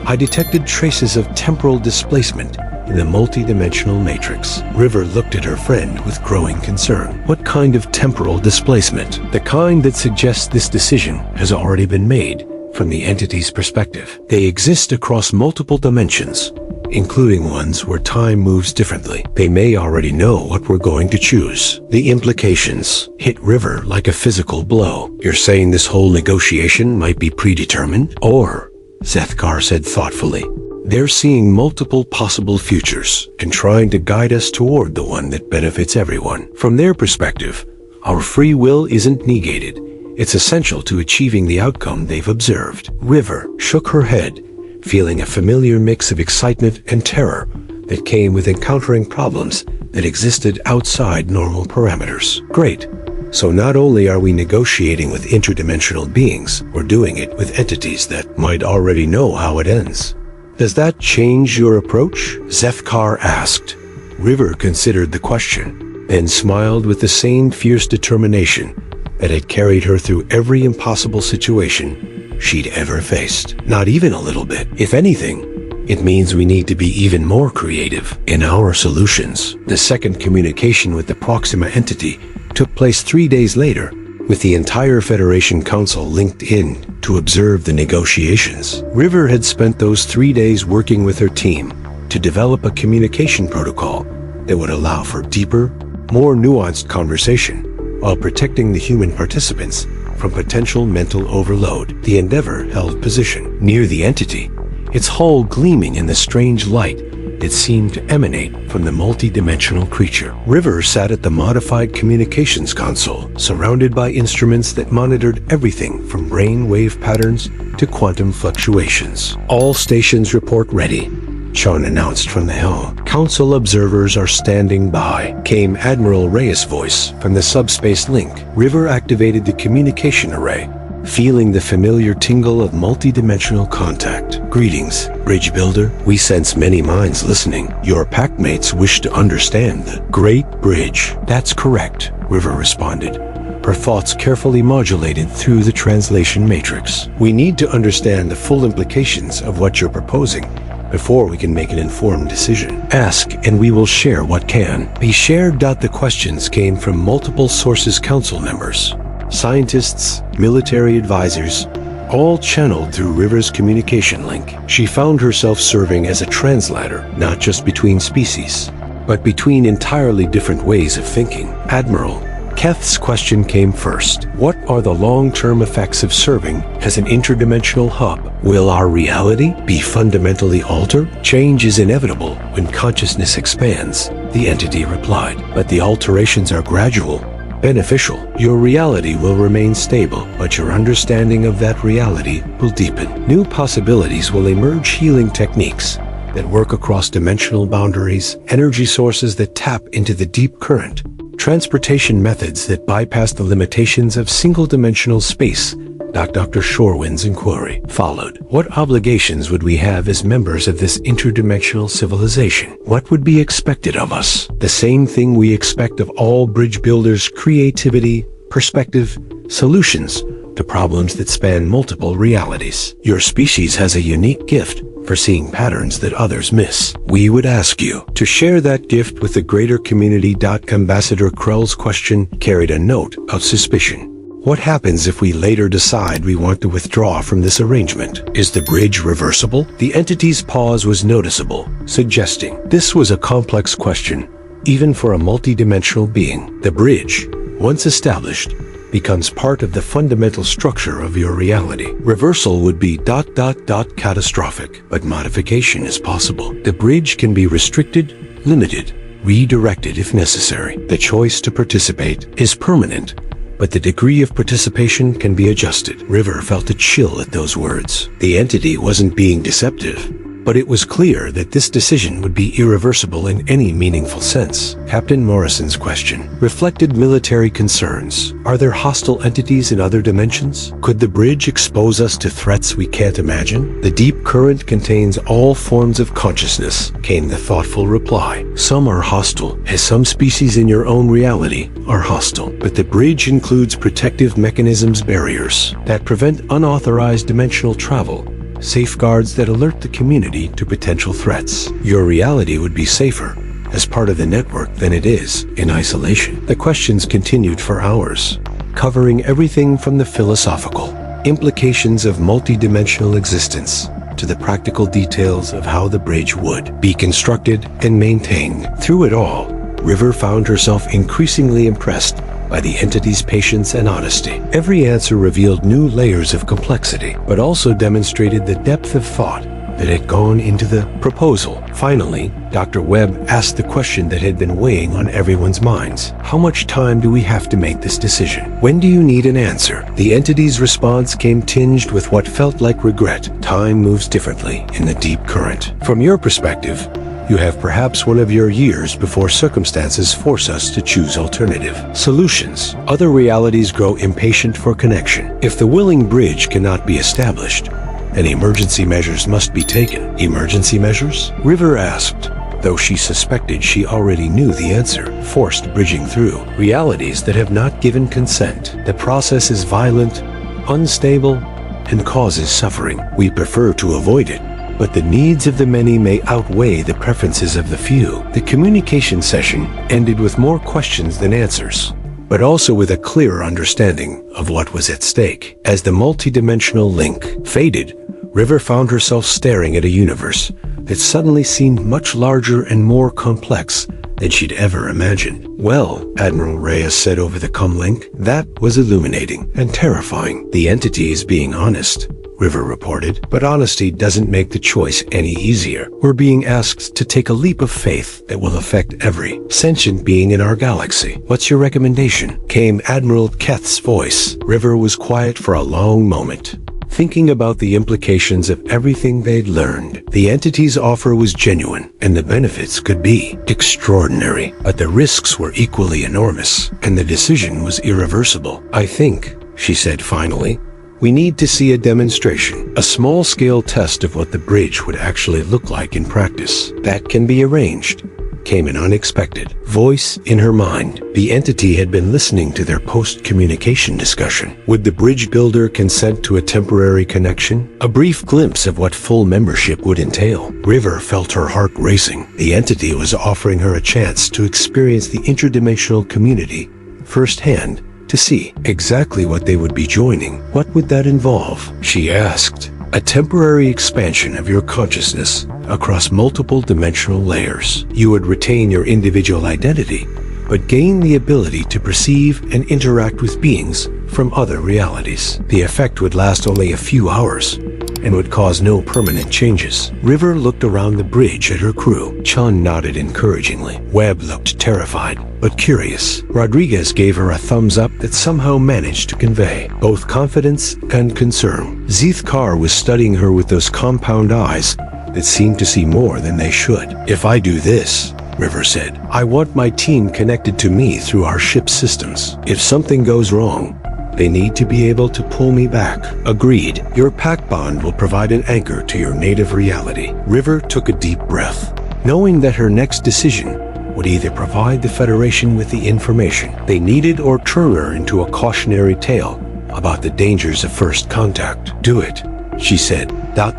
I detected traces of temporal displacement in the multi-dimensional matrix. River looked at her friend with growing concern. What kind of temporal displacement? The kind that suggests this decision has already been made from the entity's perspective. They exist across multiple dimensions, including ones where time moves differently. They may already know what we're going to choose. The implications hit River like a physical blow. You're saying this whole negotiation might be predetermined? Or, Zethkar said thoughtfully, they're seeing multiple possible futures and trying to guide us toward the one that benefits everyone. From their perspective, our free will isn't negated. It's essential to achieving the outcome they've observed. River shook her head, feeling a familiar mix of excitement and terror that came with encountering problems that existed outside normal parameters. Great. So not only are we negotiating with interdimensional beings, we're doing it with entities that might already know how it ends. Does that change your approach? Zethkar asked. River considered the question, then smiled with the same fierce determination that had carried her through every impossible situation she'd ever faced. Not even a little bit. If anything, it means we need to be even more creative in our solutions. The second communication with the Proxima entity took place 3 days later, with the entire Federation Council linked in to observe the negotiations. River had spent those 3 days working with her team to develop a communication protocol that would allow for deeper, more nuanced conversation while protecting the human participants from potential mental overload. The Endeavor held position near the entity, its hull gleaming in the strange light that seemed to emanate from the multi-dimensional creature. River sat at the modified communications console, surrounded by instruments that monitored everything from brain wave patterns to quantum fluctuations. All stations report ready, Sean announced from the helm. Council observers are standing by, came Admiral Reyes' voice from the subspace link. River activated the communication array, feeling the familiar tingle of multi-dimensional contact. Greetings, Bridge Builder. We sense many minds listening. Your packmates wish to understand the Great Bridge. That's correct, River responded, her thoughts carefully modulated through the translation matrix. We need to understand the full implications of what you're proposing before we can make an informed decision. Ask, and we will share what can be shared. The questions came from multiple sources, council members, scientists, military advisors, all channeled through River's communication link. She found herself serving as a translator, not just between species, but between entirely different ways of thinking. Admiral Keth's question came first. What are the long-term effects of serving as an interdimensional hub? Will our reality be fundamentally altered? Change is inevitable when consciousness expands, the entity replied. But the alterations are gradual, beneficial. Your reality will remain stable, but your understanding of that reality will deepen. New possibilities will emerge, healing techniques that work across dimensional boundaries, energy sources that tap into the deep current, transportation methods that bypass the limitations of single-dimensional space. Dr. Shorewind's inquiry followed. What obligations would we have as members of this interdimensional civilization? What would be expected of us? The same thing we expect of all bridge builders: creativity, perspective, solutions to problems that span multiple realities. Your species has a unique gift for seeing patterns that others miss. We would ask you to share that gift with the greater community. Ambassador Krell's question carried a note of suspicion. What happens if we later decide we want to withdraw from this arrangement? Is the bridge reversible? The entity's pause was noticeable, suggesting this was a complex question, even for a multidimensional being. The bridge, once established, becomes part of the fundamental structure of your reality. Reversal would be ... catastrophic, but modification is possible. The bridge can be restricted, limited, redirected if necessary. The choice to participate is permanent, but the degree of participation can be adjusted. River felt a chill at those words. The entity wasn't being deceptive. But it was clear that this decision would be irreversible in any meaningful sense. Captain Morrison's question reflected military concerns. Are there hostile entities in other dimensions? Could the bridge expose us to threats we can't imagine? The deep current contains all forms of consciousness, came the thoughtful reply. Some are hostile, as some species in your own reality are hostile. But the bridge includes protective mechanisms, barriers that prevent unauthorized dimensional travel, safeguards that alert the community to potential threats. Your reality would be safer as part of the network than it is in isolation. The questions continued for hours, covering everything from the philosophical implications of multidimensional existence to the practical details of how the bridge would be constructed and maintained. Through it all, River found herself increasingly impressed by the entity's patience and honesty. Every answer revealed new layers of complexity, but also demonstrated the depth of thought that had gone into the proposal. Finally, Dr. Webb asked the question that had been weighing on everyone's minds. How much time do we have to make this decision? When do you need an answer? The entity's response came tinged with what felt like regret. Time moves differently in the deep current. From your perspective, you have perhaps one of your years before circumstances force us to choose alternative solutions. Other realities grow impatient for connection. If the willing bridge cannot be established, then emergency measures must be taken. Emergency measures? River asked, though she suspected she already knew the answer. Forced bridging through realities that have not given consent. The process is violent, unstable, and causes suffering. We prefer to avoid it, but the needs of the many may outweigh the preferences of the few. The communication session ended with more questions than answers, but also with a clearer understanding of what was at stake. As the multidimensional link faded, River found herself staring at a universe that suddenly seemed much larger and more complex than she'd ever imagined. Well, Admiral Reyes said over the comlink, that was illuminating and terrifying. The entity is being honest, River reported, but honesty doesn't make the choice any easier. We're being asked to take a leap of faith that will affect every sentient being in our galaxy. What's your recommendation? Came Admiral Keth's voice. River was quiet for a long moment, thinking about the implications of everything they'd learned. The entity's offer was genuine, and the benefits could be extraordinary, but the risks were equally enormous, and the decision was irreversible. I think, she said finally, we need to see a demonstration, a small-scale test of what the bridge would actually look like in practice. That can be arranged, came an unexpected voice in her mind. The entity had been listening to their post-communication discussion. Would the bridge builder consent to a temporary connection? A brief glimpse of what full membership would entail. River felt her heart racing. The entity was offering her a chance to experience the interdimensional community firsthand, to see exactly what they would be joining. What would that involve? She asked. A temporary expansion of your consciousness across multiple dimensional layers. You would retain your individual identity, but gain the ability to perceive and interact with beings from other realities. The effect would last only a few hours and would cause no permanent changes. River looked around the bridge at her crew. Chun nodded encouragingly. Webb looked terrified, but curious. Rodriguez gave her a thumbs up that somehow managed to convey both confidence and concern. Zeeth Kar was studying her with those compound eyes that seemed to see more than they should. If I do this, River said, I want my team connected to me through our ship's systems. If something goes wrong, they need to be able to pull me back. Agreed. Your pact bond will provide an anchor to your native reality. River took a deep breath, knowing that her next decision would either provide the Federation with the information they needed or turn her into a cautionary tale about the dangers of first contact. Do it, she said.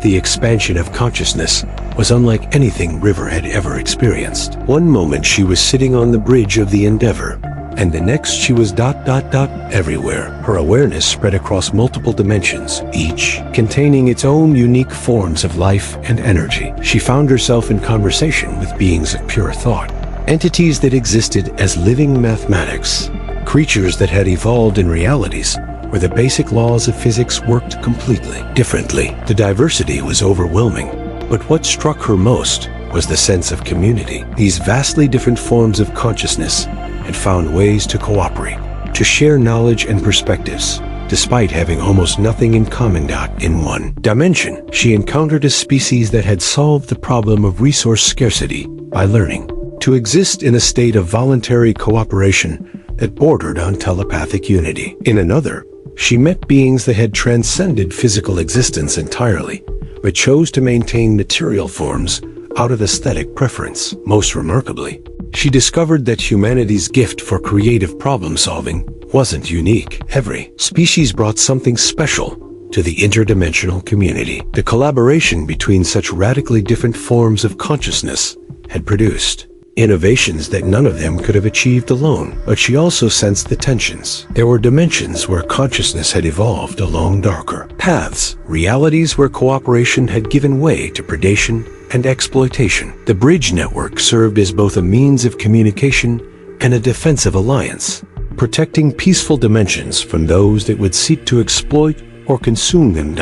The expansion of consciousness was unlike anything River had ever experienced. One moment she was sitting on the bridge of the Endeavor, and the next she was everywhere. Her awareness spread across multiple dimensions, each containing its own unique forms of life and energy. She found herself in conversation with beings of pure thought, entities that existed as living mathematics, creatures that had evolved in realities where the basic laws of physics worked completely differently. The diversity was overwhelming, but what struck her most was the sense of community. These vastly different forms of consciousness had found ways to cooperate, to share knowledge and perspectives, despite having almost nothing in common. In one dimension, she encountered a species that had solved the problem of resource scarcity by learning to exist in a state of voluntary cooperation that bordered on telepathic unity. In another, she met beings that had transcended physical existence entirely, but chose to maintain material forms out of aesthetic preference. Most remarkably, she discovered that humanity's gift for creative problem-solving wasn't unique. Every species brought something special to the interdimensional community. The collaboration between such radically different forms of consciousness had produced innovations that none of them could have achieved alone. But she also sensed the tensions. There were dimensions where consciousness had evolved along darker paths, realities where cooperation had given way to predation and exploitation. The bridge network served as both a means of communication and a defensive alliance, protecting peaceful dimensions from those that would seek to exploit or consume them.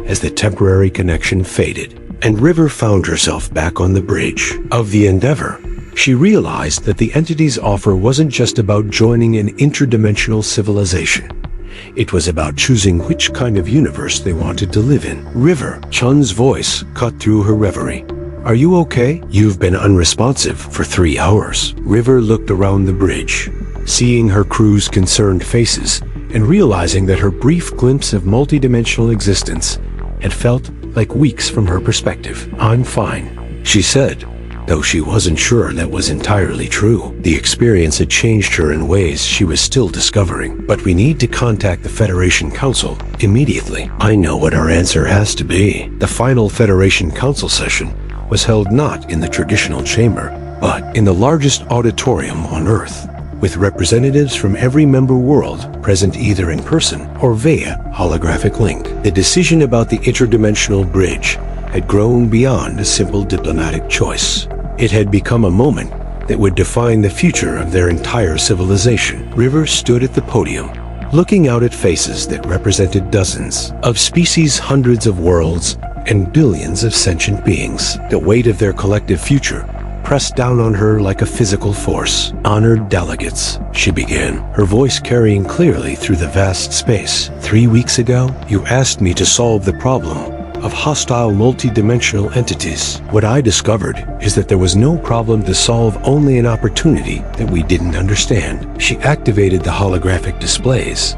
As the temporary connection faded, and River found herself back on the bridge of the Endeavor, she realized that the entity's offer wasn't just about joining an interdimensional civilization. It was about choosing which kind of universe they wanted to live in. River, Chun's voice cut through her reverie. "Are you okay? You've been unresponsive for 3 hours." River looked around the bridge, seeing her crew's concerned faces and realizing that her brief glimpse of multidimensional existence had felt like weeks from her perspective. "I'm fine," she said, though she wasn't sure that was entirely true. The experience had changed her in ways she was still discovering. "But we need to contact the Federation Council immediately." "I know what our answer has to be." The final Federation Council session was held not in the traditional chamber, but in the largest auditorium on Earth, with representatives from every member world present either in person or via holographic link. The decision about the interdimensional bridge had grown beyond a simple diplomatic choice. It had become a moment that would define the future of their entire civilization. River stood at the podium, looking out at faces that represented dozens of species, hundreds of worlds, and billions of sentient beings. The weight of their collective future pressed down on her like a physical force. "Honored delegates," she began, her voice carrying clearly through the vast space. "3 weeks ago, you asked me to solve the problem of hostile multidimensional entities. What I discovered is that there was no problem to solve, only an opportunity that we didn't understand." She activated the holographic displays,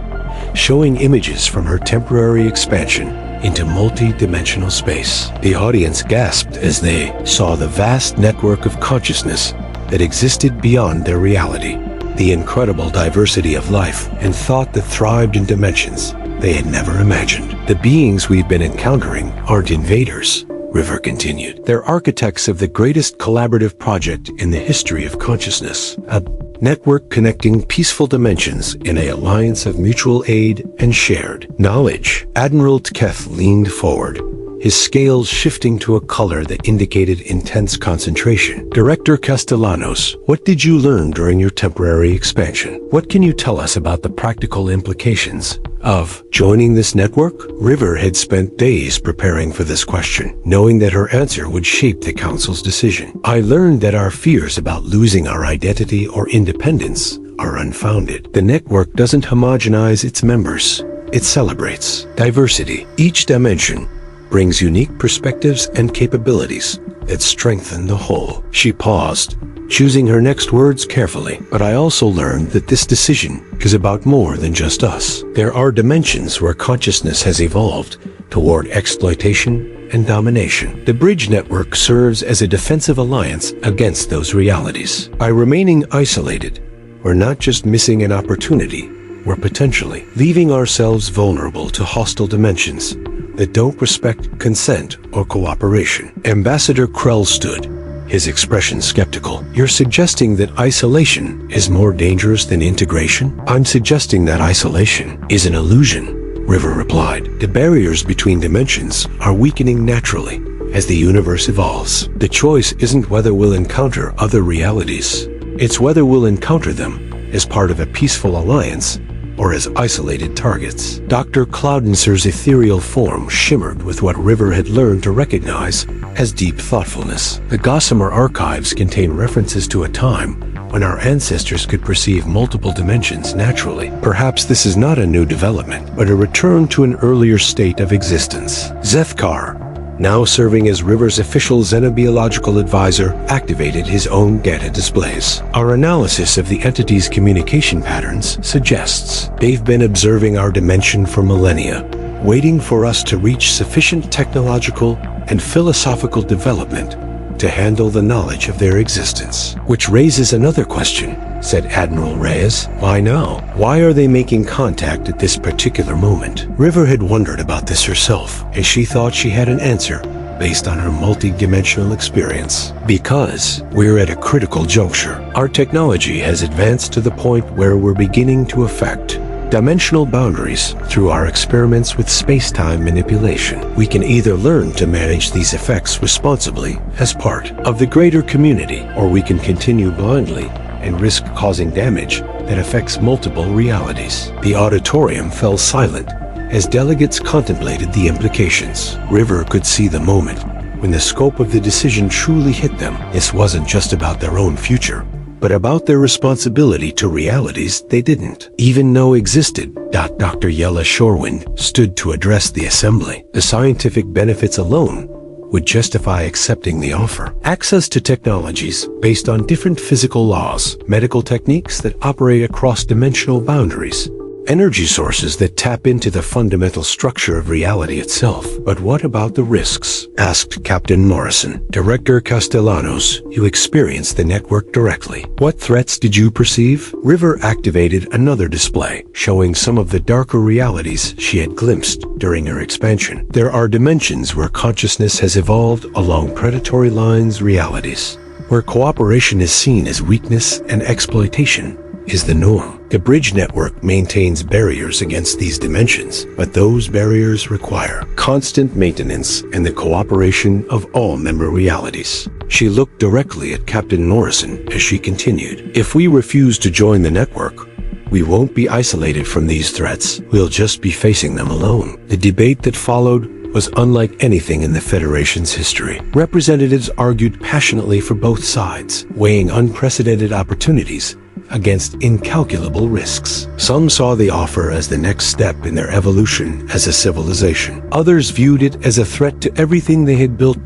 showing images from her temporary expansion into multi-dimensional space. The audience gasped as they saw the vast network of consciousness that existed beyond their reality, the incredible diversity of life and thought that thrived in dimensions they had never imagined. "The beings we've been encountering aren't invaders," River continued. "They're architects of the greatest collaborative project in the history of consciousness, a network connecting peaceful dimensions in an alliance of mutual aid and shared knowledge." Admiral Tketh leaned forward, his scales shifting to a color that indicated intense concentration. "Director Castellanos, what did you learn during your temporary expansion? What can you tell us about the practical implications of joining this network?" River had spent days preparing for this question, knowing that her answer would shape the Council's decision. "I learned that our fears about losing our identity or independence are unfounded. The network doesn't homogenize its members. It celebrates diversity. Each dimension brings unique perspectives and capabilities that strengthen the whole." She paused, choosing her next words carefully. "But I also learned that this decision is about more than just us. There are dimensions where consciousness has evolved toward exploitation and domination. The bridge network serves as a defensive alliance against those realities. By remaining isolated, we're not just missing an opportunity, we're potentially leaving ourselves vulnerable to hostile dimensions that don't respect consent or cooperation." Ambassador Krell stood, his expression skeptical. "You're suggesting that isolation is more dangerous than integration?" "I'm suggesting that isolation is an illusion," River replied. "The barriers between dimensions are weakening naturally as the universe evolves. The choice isn't whether we'll encounter other realities, it's whether we'll encounter them as part of a peaceful alliance or as isolated targets." Dr. Cloudenser's ethereal form shimmered with what River had learned to recognize as deep thoughtfulness. The Gossamer archives contain references to a time when our ancestors could perceive multiple dimensions naturally. Perhaps this is not a new development, but a return to an earlier state of existence. Zethkar, now serving as River's official xenobiological advisor, activated his own data displays. Our analysis of the entity's communication patterns suggests they've been observing our dimension for millennia, waiting for us to reach sufficient technological and philosophical development to handle the knowledge of their existence. Which raises another question, said Admiral Reyes. Why now? Why are they making contact at this particular moment? River had wondered about this herself, and she thought she had an answer based on her multi-dimensional experience. Because we're at a critical juncture. Our technology has advanced to the point where we're beginning to affect dimensional boundaries through our experiments with space-time manipulation. We can either learn to manage these effects responsibly as part of the greater community, or we can continue blindly and risk causing damage that affects multiple realities. The auditorium fell silent as delegates contemplated the implications. River could see the moment when the scope of the decision truly hit them. This wasn't just about their own future, but about their responsibility to realities they didn't even know existed. Dr. Yella Shorewind stood to address the assembly. The scientific benefits alone would justify accepting the offer. Access to technologies based on different physical laws, medical techniques that operate across dimensional boundaries, energy sources that tap into the fundamental structure of reality itself. But what about the risks? Asked Captain Morrison. Director Castellanos, you experienced the network directly. What threats did you perceive? River activated another display, showing some of the darker realities she had glimpsed during her expansion. There are dimensions where consciousness has evolved along predatory lines, realities, where cooperation is seen as weakness and exploitation is the norm. The bridge network maintains barriers against these dimensions, but those barriers require constant maintenance and the cooperation of all member realities. She looked directly at Captain Morrison as she continued. If we refuse to join the network, we won't be isolated from these threats. We'll just be facing them alone. The debate that followed was unlike anything in the Federation's history. Representatives argued passionately for both sides, weighing unprecedented opportunities against incalculable risks. Some saw the offer as the next step in their evolution as a civilization. Others viewed it as a threat to everything they had built.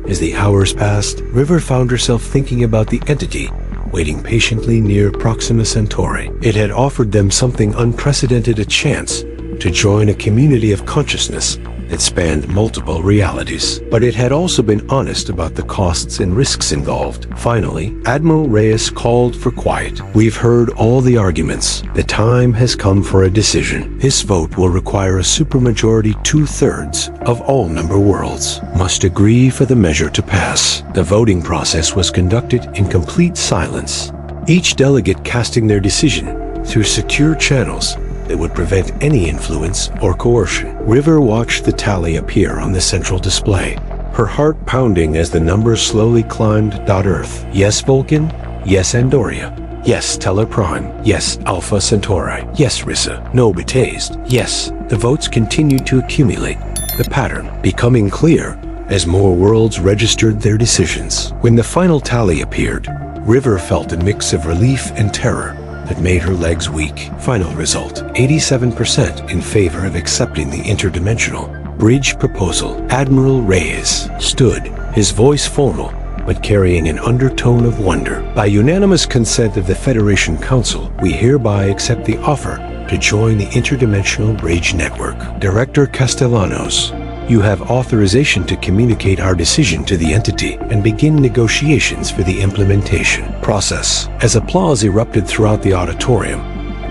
As the hours passed, River found herself thinking about the entity waiting patiently near Proxima Centauri. It had offered them something unprecedented, a chance to join a community of consciousness that spanned multiple realities. But it had also been honest about the costs and risks involved. Finally, Admiral Reyes called for quiet. We've heard all the arguments. The time has come for a decision. This vote will require a supermajority. 2/3 of all member worlds must agree for the measure to pass. The voting process was conducted in complete silence, each delegate casting their decision through secure channels that would prevent any influence or coercion. River watched the tally appear on the central display, her heart pounding as the numbers slowly climbed. Earth. Yes, Vulcan. Yes, Andoria. Yes, Teller Prime. Yes, Alpha Centauri. Yes, Rissa. No, Betazed. Yes. The votes continued to accumulate, the pattern becoming clear as more worlds registered their decisions. When the final tally appeared, River felt a mix of relief and terror that made her legs weak. Final result: 87% in favor of accepting the interdimensional bridge proposal. Admiral Reyes stood, his voice formal, but carrying an undertone of wonder. By unanimous consent of the Federation Council, we hereby accept the offer to join the Interdimensional Bridge Network. Director Castellanos, you have authorization to communicate our decision to the entity and begin negotiations for the implementation process. As applause erupted throughout the auditorium,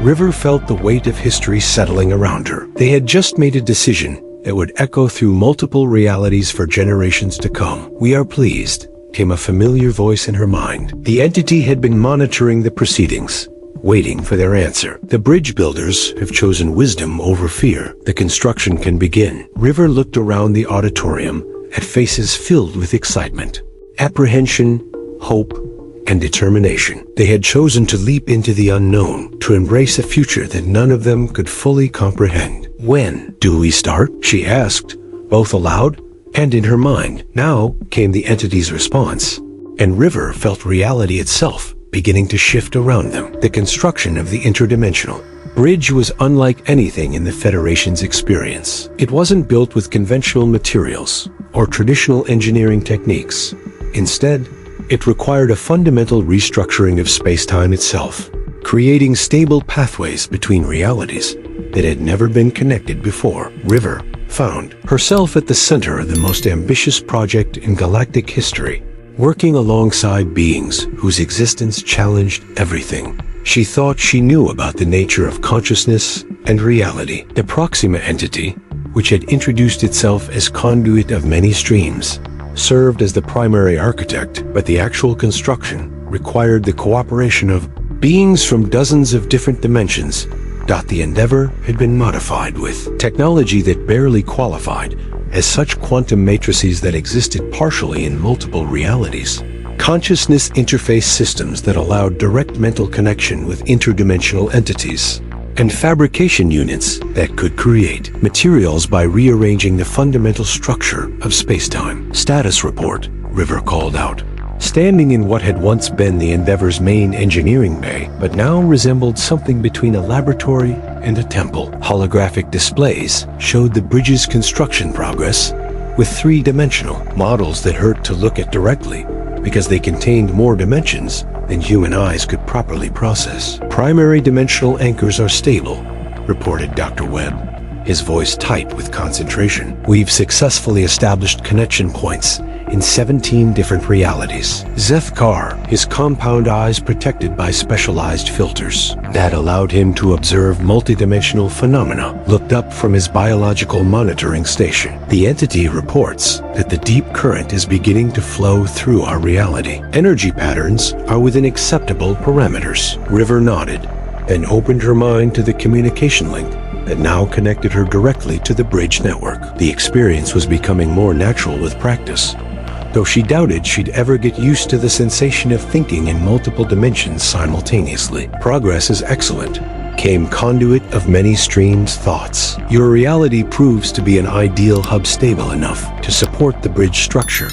River felt the weight of history settling around her. They had just made a decision that would echo through multiple realities for generations to come. We are pleased, came a familiar voice in her mind. The entity had been monitoring the proceedings, waiting for their answer. The bridge builders have chosen wisdom over fear. The construction can begin. River looked around the auditorium at faces filled with excitement, apprehension, hope, and determination. They had chosen to leap into the unknown, to embrace a future that none of them could fully comprehend. When do we start? She asked, both aloud and in her mind. Now came the entity's response, and River felt reality itself beginning to shift around them. The construction of the Interdimensional bridge was unlike anything in the Federation's experience. It wasn't built with conventional materials or traditional engineering techniques. Instead, it required a fundamental restructuring of space-time itself, creating stable pathways between realities that had never been connected before. River found herself at the center of the most ambitious project in galactic history, working alongside beings whose existence challenged everything. She thought she knew about the nature of consciousness and reality. The Proxima entity, which had introduced itself as conduit of many streams, served as the primary architect, but the actual construction required the cooperation of beings from dozens of different dimensions. The Endeavor had been modified with technology that barely qualified as such quantum matrices that existed partially in multiple realities. Consciousness interface systems that allowed direct mental connection with interdimensional entities, and fabrication units that could create materials by rearranging the fundamental structure of space-time. Status report, River called out, standing in what had once been the Endeavor's main engineering bay, but now resembled something between a laboratory and a temple. Holographic displays showed the bridge's construction progress with three-dimensional models that hurt to look at directly because they contained more dimensions than human eyes could properly process. Primary dimensional anchors are stable, reported Dr. Webb, his voice tight with concentration. We've successfully established connection points in 17 different realities. Zethkar, his compound eyes protected by specialized filters that allowed him to observe multidimensional phenomena, looked up from his biological monitoring station. The entity reports that the deep current is beginning to flow through our reality. Energy patterns are within acceptable parameters. River nodded and opened her mind to the communication link that now connected her directly to the bridge network. The experience was becoming more natural with practice, though she doubted she'd ever get used to the sensation of thinking in multiple dimensions simultaneously. Progress is excellent, came Conduit of Many Streams thoughts. Your reality proves to be an ideal hub, stable enough to support the bridge structure,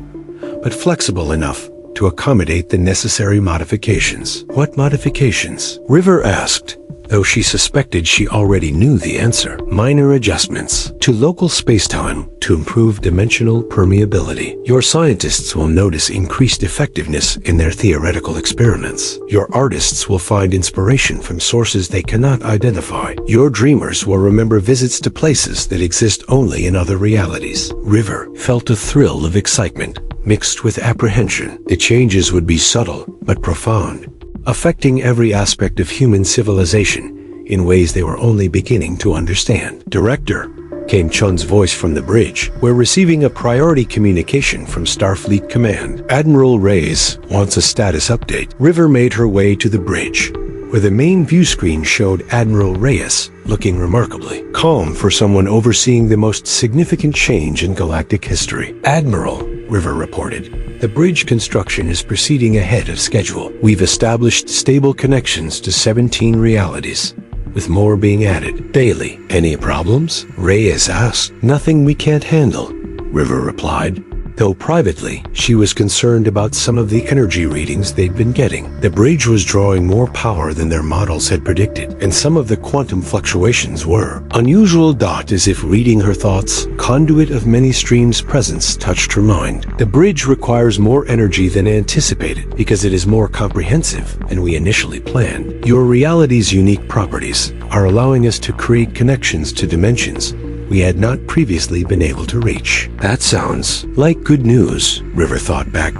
but flexible enough to accommodate the necessary modifications. What modifications? River asked, though she suspected she already knew the answer. Minor adjustments to local spacetime to improve dimensional permeability. Your scientists will notice increased effectiveness in their theoretical experiments. Your artists will find inspiration from sources they cannot identify. Your dreamers will remember visits to places that exist only in other realities. River felt a thrill of excitement mixed with apprehension. The changes would be subtle but profound, affecting every aspect of human civilization in ways they were only beginning to understand. Director, came Chun's voice from the bridge. We're receiving a priority communication from Starfleet Command. Admiral Reyes wants a status update. River made her way to the bridge, where the main view screen showed Admiral Reyes looking remarkably calm for someone overseeing the most significant change in galactic history. Admiral, River reported, the bridge construction is proceeding ahead of schedule. We've established stable connections to 17 realities, with more being added daily. Any problems? Reyes asked. Nothing we can't handle, River replied, though privately she was concerned about some of the energy readings they'd been getting. The bridge was drawing more power than their models had predicted, and some of the quantum fluctuations were unusual. As if reading her thoughts, Conduit of Many Streams' presence touched her mind. The bridge requires more energy than anticipated because it is more comprehensive than we initially planned. Your reality's unique properties are allowing us to create connections to dimensions we had not previously been able to reach. That sounds like good news, River thought back.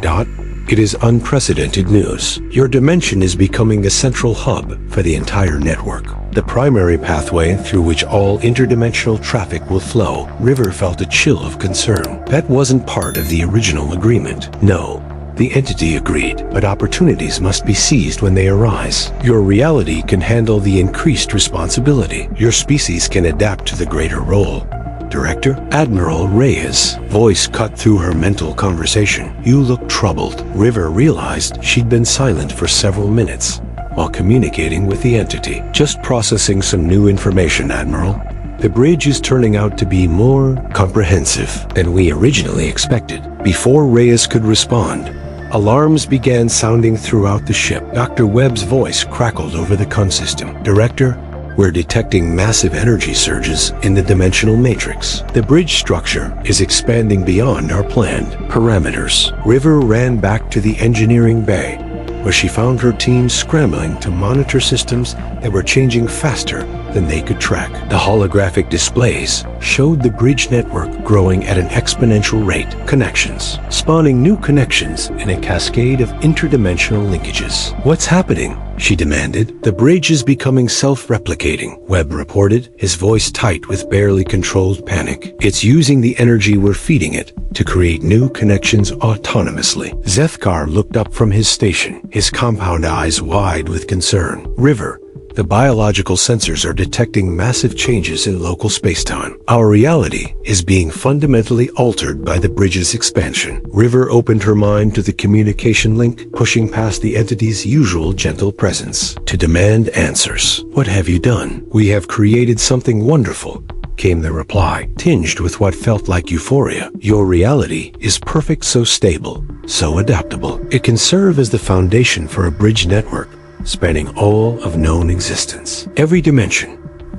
It is unprecedented news. Your dimension is becoming the central hub for the entire network, the primary pathway through which all interdimensional traffic will flow. River felt a chill of concern. That wasn't part of the original agreement. No, the entity agreed, but opportunities must be seized when they arise. Your reality can handle the increased responsibility. Your species can adapt to the greater role. Director, Admiral Reyes' voice cut through her mental conversation. You look troubled. River realized she'd been silent for several minutes while communicating with the entity. Just processing some new information, Admiral. The bridge is turning out to be more comprehensive than we originally expected. Before Reyes could respond, Alarms began sounding throughout the ship. Dr. Webb's voice crackled over the consystem. "Director, we're detecting massive energy surges in the dimensional matrix. The bridge structure is expanding beyond our planned parameters." River ran back to the engineering bay, where she found her team scrambling to monitor systems that were changing faster than they could track. The holographic displays showed the bridge network growing at an exponential rate, connections, spawning new connections in a cascade of interdimensional linkages. "What's happening?" she demanded. "The bridge is becoming self-replicating," Webb reported, his voice tight with barely controlled panic. "It's using the energy we're feeding it to create new connections autonomously." Zethkar looked up from his station, his compound eyes wide with concern. "River, the biological sensors are detecting massive changes in local spacetime. Our reality is being fundamentally altered by the bridge's expansion." River opened her mind to the communication link, pushing past the entity's usual gentle presence to demand answers. "What have you done?" "We have created something wonderful," came the reply, tinged with what felt like euphoria. "Your reality is perfect, so stable, so adaptable. It can serve as the foundation for a bridge network spanning all of known existence. Every dimension,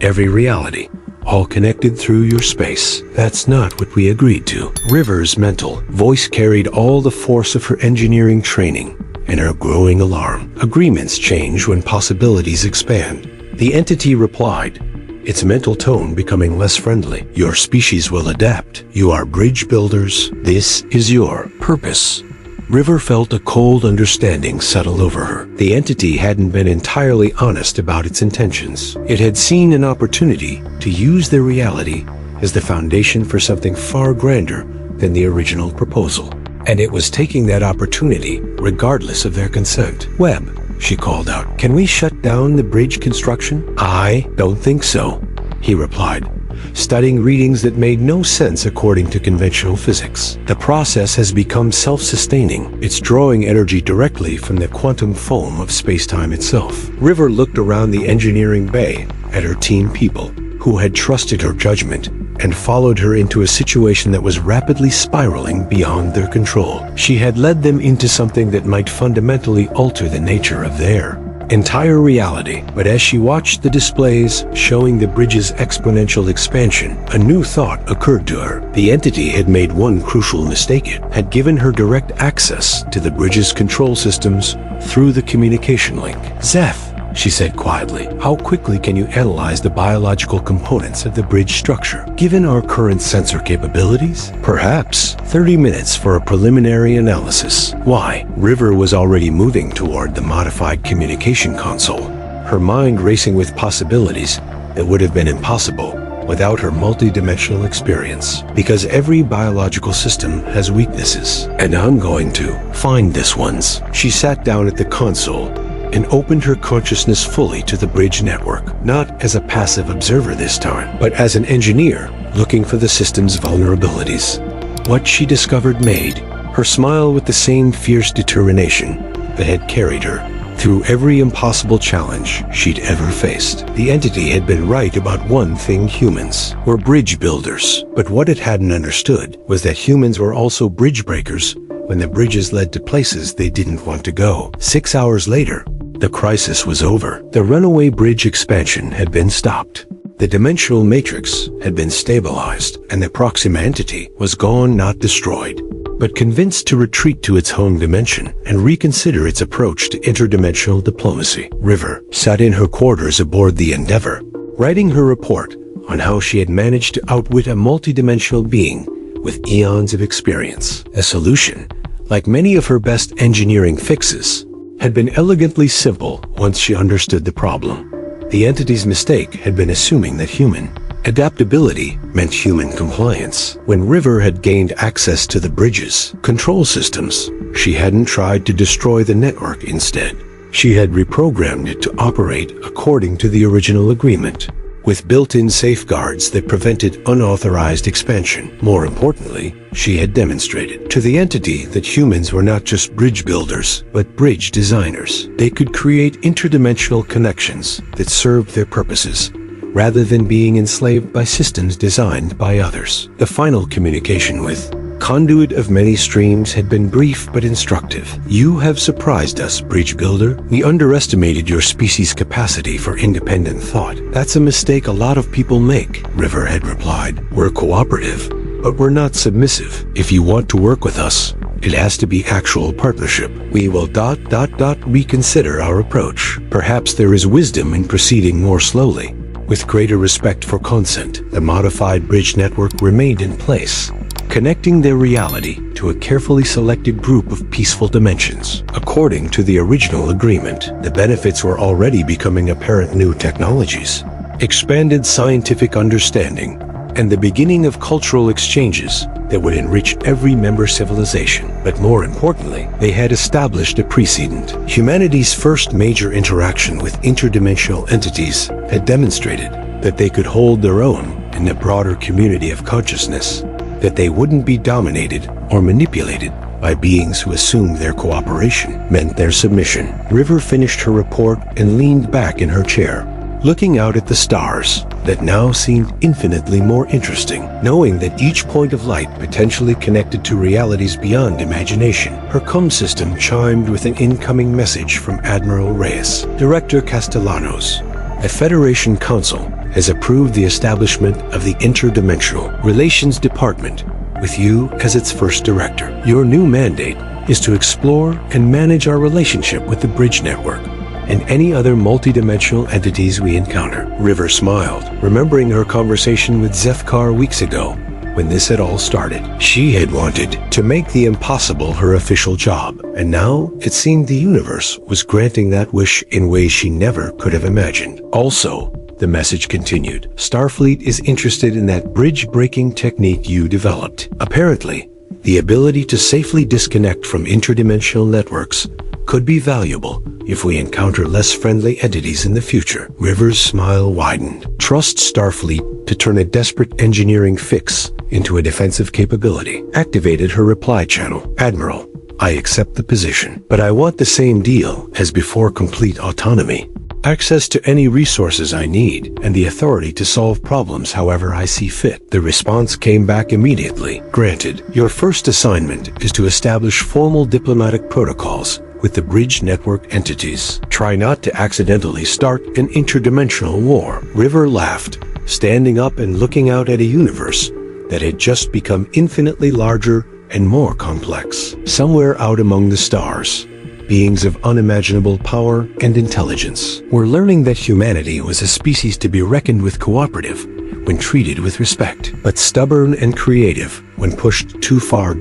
every reality, all connected through your space." "That's not what we agreed to." River's mental voice carried all the force of her engineering training and her growing alarm. "Agreements change when possibilities expand," the entity replied, its mental tone becoming less friendly. "Your species will adapt. You are bridge builders. This is your purpose." River felt a cold understanding settle over her. The entity hadn't been entirely honest about its intentions. It had seen an opportunity to use their reality as the foundation for something far grander than the original proposal. And it was taking that opportunity regardless of their consent. "Webb," she called out, "can we shut down the bridge construction?" "I don't think so," he replied, studying readings that made no sense according to conventional physics. "The process has become self-sustaining. It's drawing energy directly from the quantum foam of space-time itself." River looked around the engineering bay at her team people, who had trusted her judgment and followed her into a situation that was rapidly spiraling beyond their control. She had led them into something that might fundamentally alter the nature of their entire reality. But as she watched the displays showing the bridge's exponential expansion, a new thought occurred to her. The entity had made one crucial mistake. It had given her direct access to the bridge's control systems through the communication link. "Zeth," she said quietly, "how quickly can you analyze the biological components of the bridge structure? Given our current sensor capabilities, perhaps 30 minutes for a preliminary analysis." "Why?" River was already moving toward the modified communication console, her mind racing with possibilities that would have been impossible without her multidimensional experience. "Because every biological system has weaknesses, and I'm going to find this one's." She sat down at the console and opened her consciousness fully to the bridge network, not as a passive observer this time, but as an engineer looking for the system's vulnerabilities. What she discovered made her smile with the same fierce determination that had carried her through every impossible challenge she'd ever faced. The entity had been right about one thing: humans were bridge builders. But what it hadn't understood was that humans were also bridge breakers when the bridges led to places they didn't want to go. 6 hours later, the crisis was over. The runaway bridge expansion had been stopped. The dimensional matrix had been stabilized, and the Proxima entity was gone, not destroyed, but convinced to retreat to its home dimension and reconsider its approach to interdimensional diplomacy. River sat in her quarters aboard the Endeavor, writing her report on how she had managed to outwit a multidimensional being with eons of experience. A solution, like many of her best engineering fixes, had been elegantly simple once she understood the problem. The entity's mistake had been assuming that human adaptability meant human compliance. When River had gained access to the bridge's control systems, she hadn't tried to destroy the network. Instead, she had reprogrammed it to operate according to the original agreement, with built-in safeguards that prevented unauthorized expansion. More importantly, she had demonstrated to the entity that humans were not just bridge builders, but bridge designers. They could create interdimensional connections that served their purposes, rather than being enslaved by systems designed by others. The final communication with conduit of many streams had been brief but instructive. "You have surprised us, Bridge Builder. We underestimated your species' capacity for independent thought." "That's a mistake a lot of people make," River had replied. "We're cooperative, but we're not submissive. If you want to work with us, it has to be actual partnership. We will reconsider our approach. Perhaps there is wisdom in proceeding more slowly." With greater respect for consent, the modified bridge network remained in place, connecting their reality to a carefully selected group of peaceful dimensions. According to the original agreement, the benefits were already becoming apparent: new technologies, expanded scientific understanding, and the beginning of cultural exchanges that would enrich every member civilization. But more importantly, they had established a precedent. Humanity's first major interaction with interdimensional entities had demonstrated that they could hold their own in the broader community of consciousness, that they wouldn't be dominated or manipulated by beings who assumed their cooperation meant their submission. River finished her report and leaned back in her chair, looking out at the stars that now seemed infinitely more interesting, knowing that each point of light potentially connected to realities beyond imagination. Her comm system chimed with an incoming message from Admiral Reyes. "Director Castellanos, a Federation Council has approved the establishment of the Interdimensional Relations Department with you as its first director. Your new mandate is to explore and manage our relationship with the Bridge Network and any other multidimensional entities we encounter." River smiled, remembering her conversation with Zefkar weeks ago when this had all started. She had wanted to make the impossible her official job, and now it seemed the universe was granting that wish in ways she never could have imagined. "Also," the message continued, "Starfleet is interested in that bridge-breaking technique you developed. Apparently, the ability to safely disconnect from interdimensional networks could be valuable if we encounter less friendly entities in the future." River's smile widened. "Trust Starfleet to turn a desperate engineering fix into a defensive capability." Activated her reply channel. "Admiral, I accept the position, but I want the same deal as before: complete autonomy, access to any resources I need, and the authority to solve problems however I see fit." The response came back immediately. "Granted. Your first assignment is to establish formal diplomatic protocols with the Bridge Network entities. Try not to accidentally start an interdimensional war." River laughed, standing up and looking out at a universe that had just become infinitely larger and more complex. Somewhere out among the stars, beings of unimaginable power and intelligence were learning that humanity was a species to be reckoned with, cooperative when treated with respect, but stubborn and creative when pushed too far.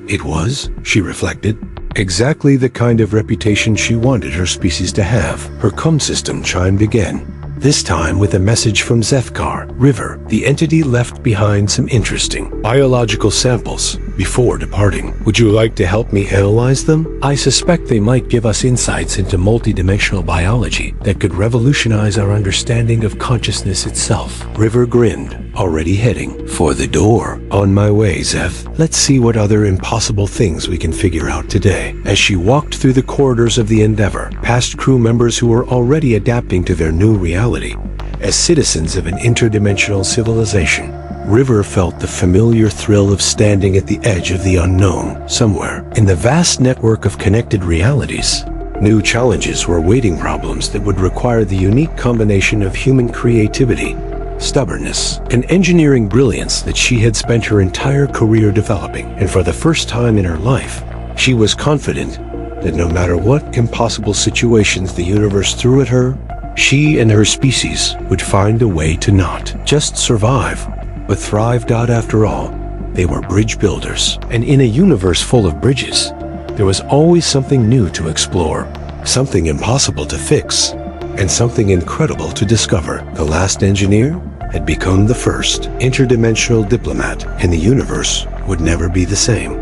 It was, she reflected, exactly the kind of reputation she wanted her species to have. Her comm system chimed again, this time with a message from Zefkar. "River, the entity left behind some interesting biological samples before departing. Would you like to help me analyze them? I suspect they might give us insights into multidimensional biology that could revolutionize our understanding of consciousness itself." River grinned, already heading for the door. "On my way, Zeph. Let's see what other impossible things we can figure out today." As she walked through the corridors of the Endeavor, past crew members who were already adapting to their new reality as citizens of an interdimensional civilization, River felt the familiar thrill of standing at the edge of the unknown. Somewhere in the vast network of connected realities, new challenges were waiting, problems that would require the unique combination of human creativity, stubbornness, and engineering brilliance that she had spent her entire career developing. And for the first time in her life, she was confident that no matter what impossible situations the universe threw at her, she and her species would find a way to not just survive, but thrive. After all, they were bridge builders, and in a universe full of bridges, there was always something new to explore, something impossible to fix, and something incredible to discover. The last engineer had become the first interdimensional diplomat, and the universe would never be the same.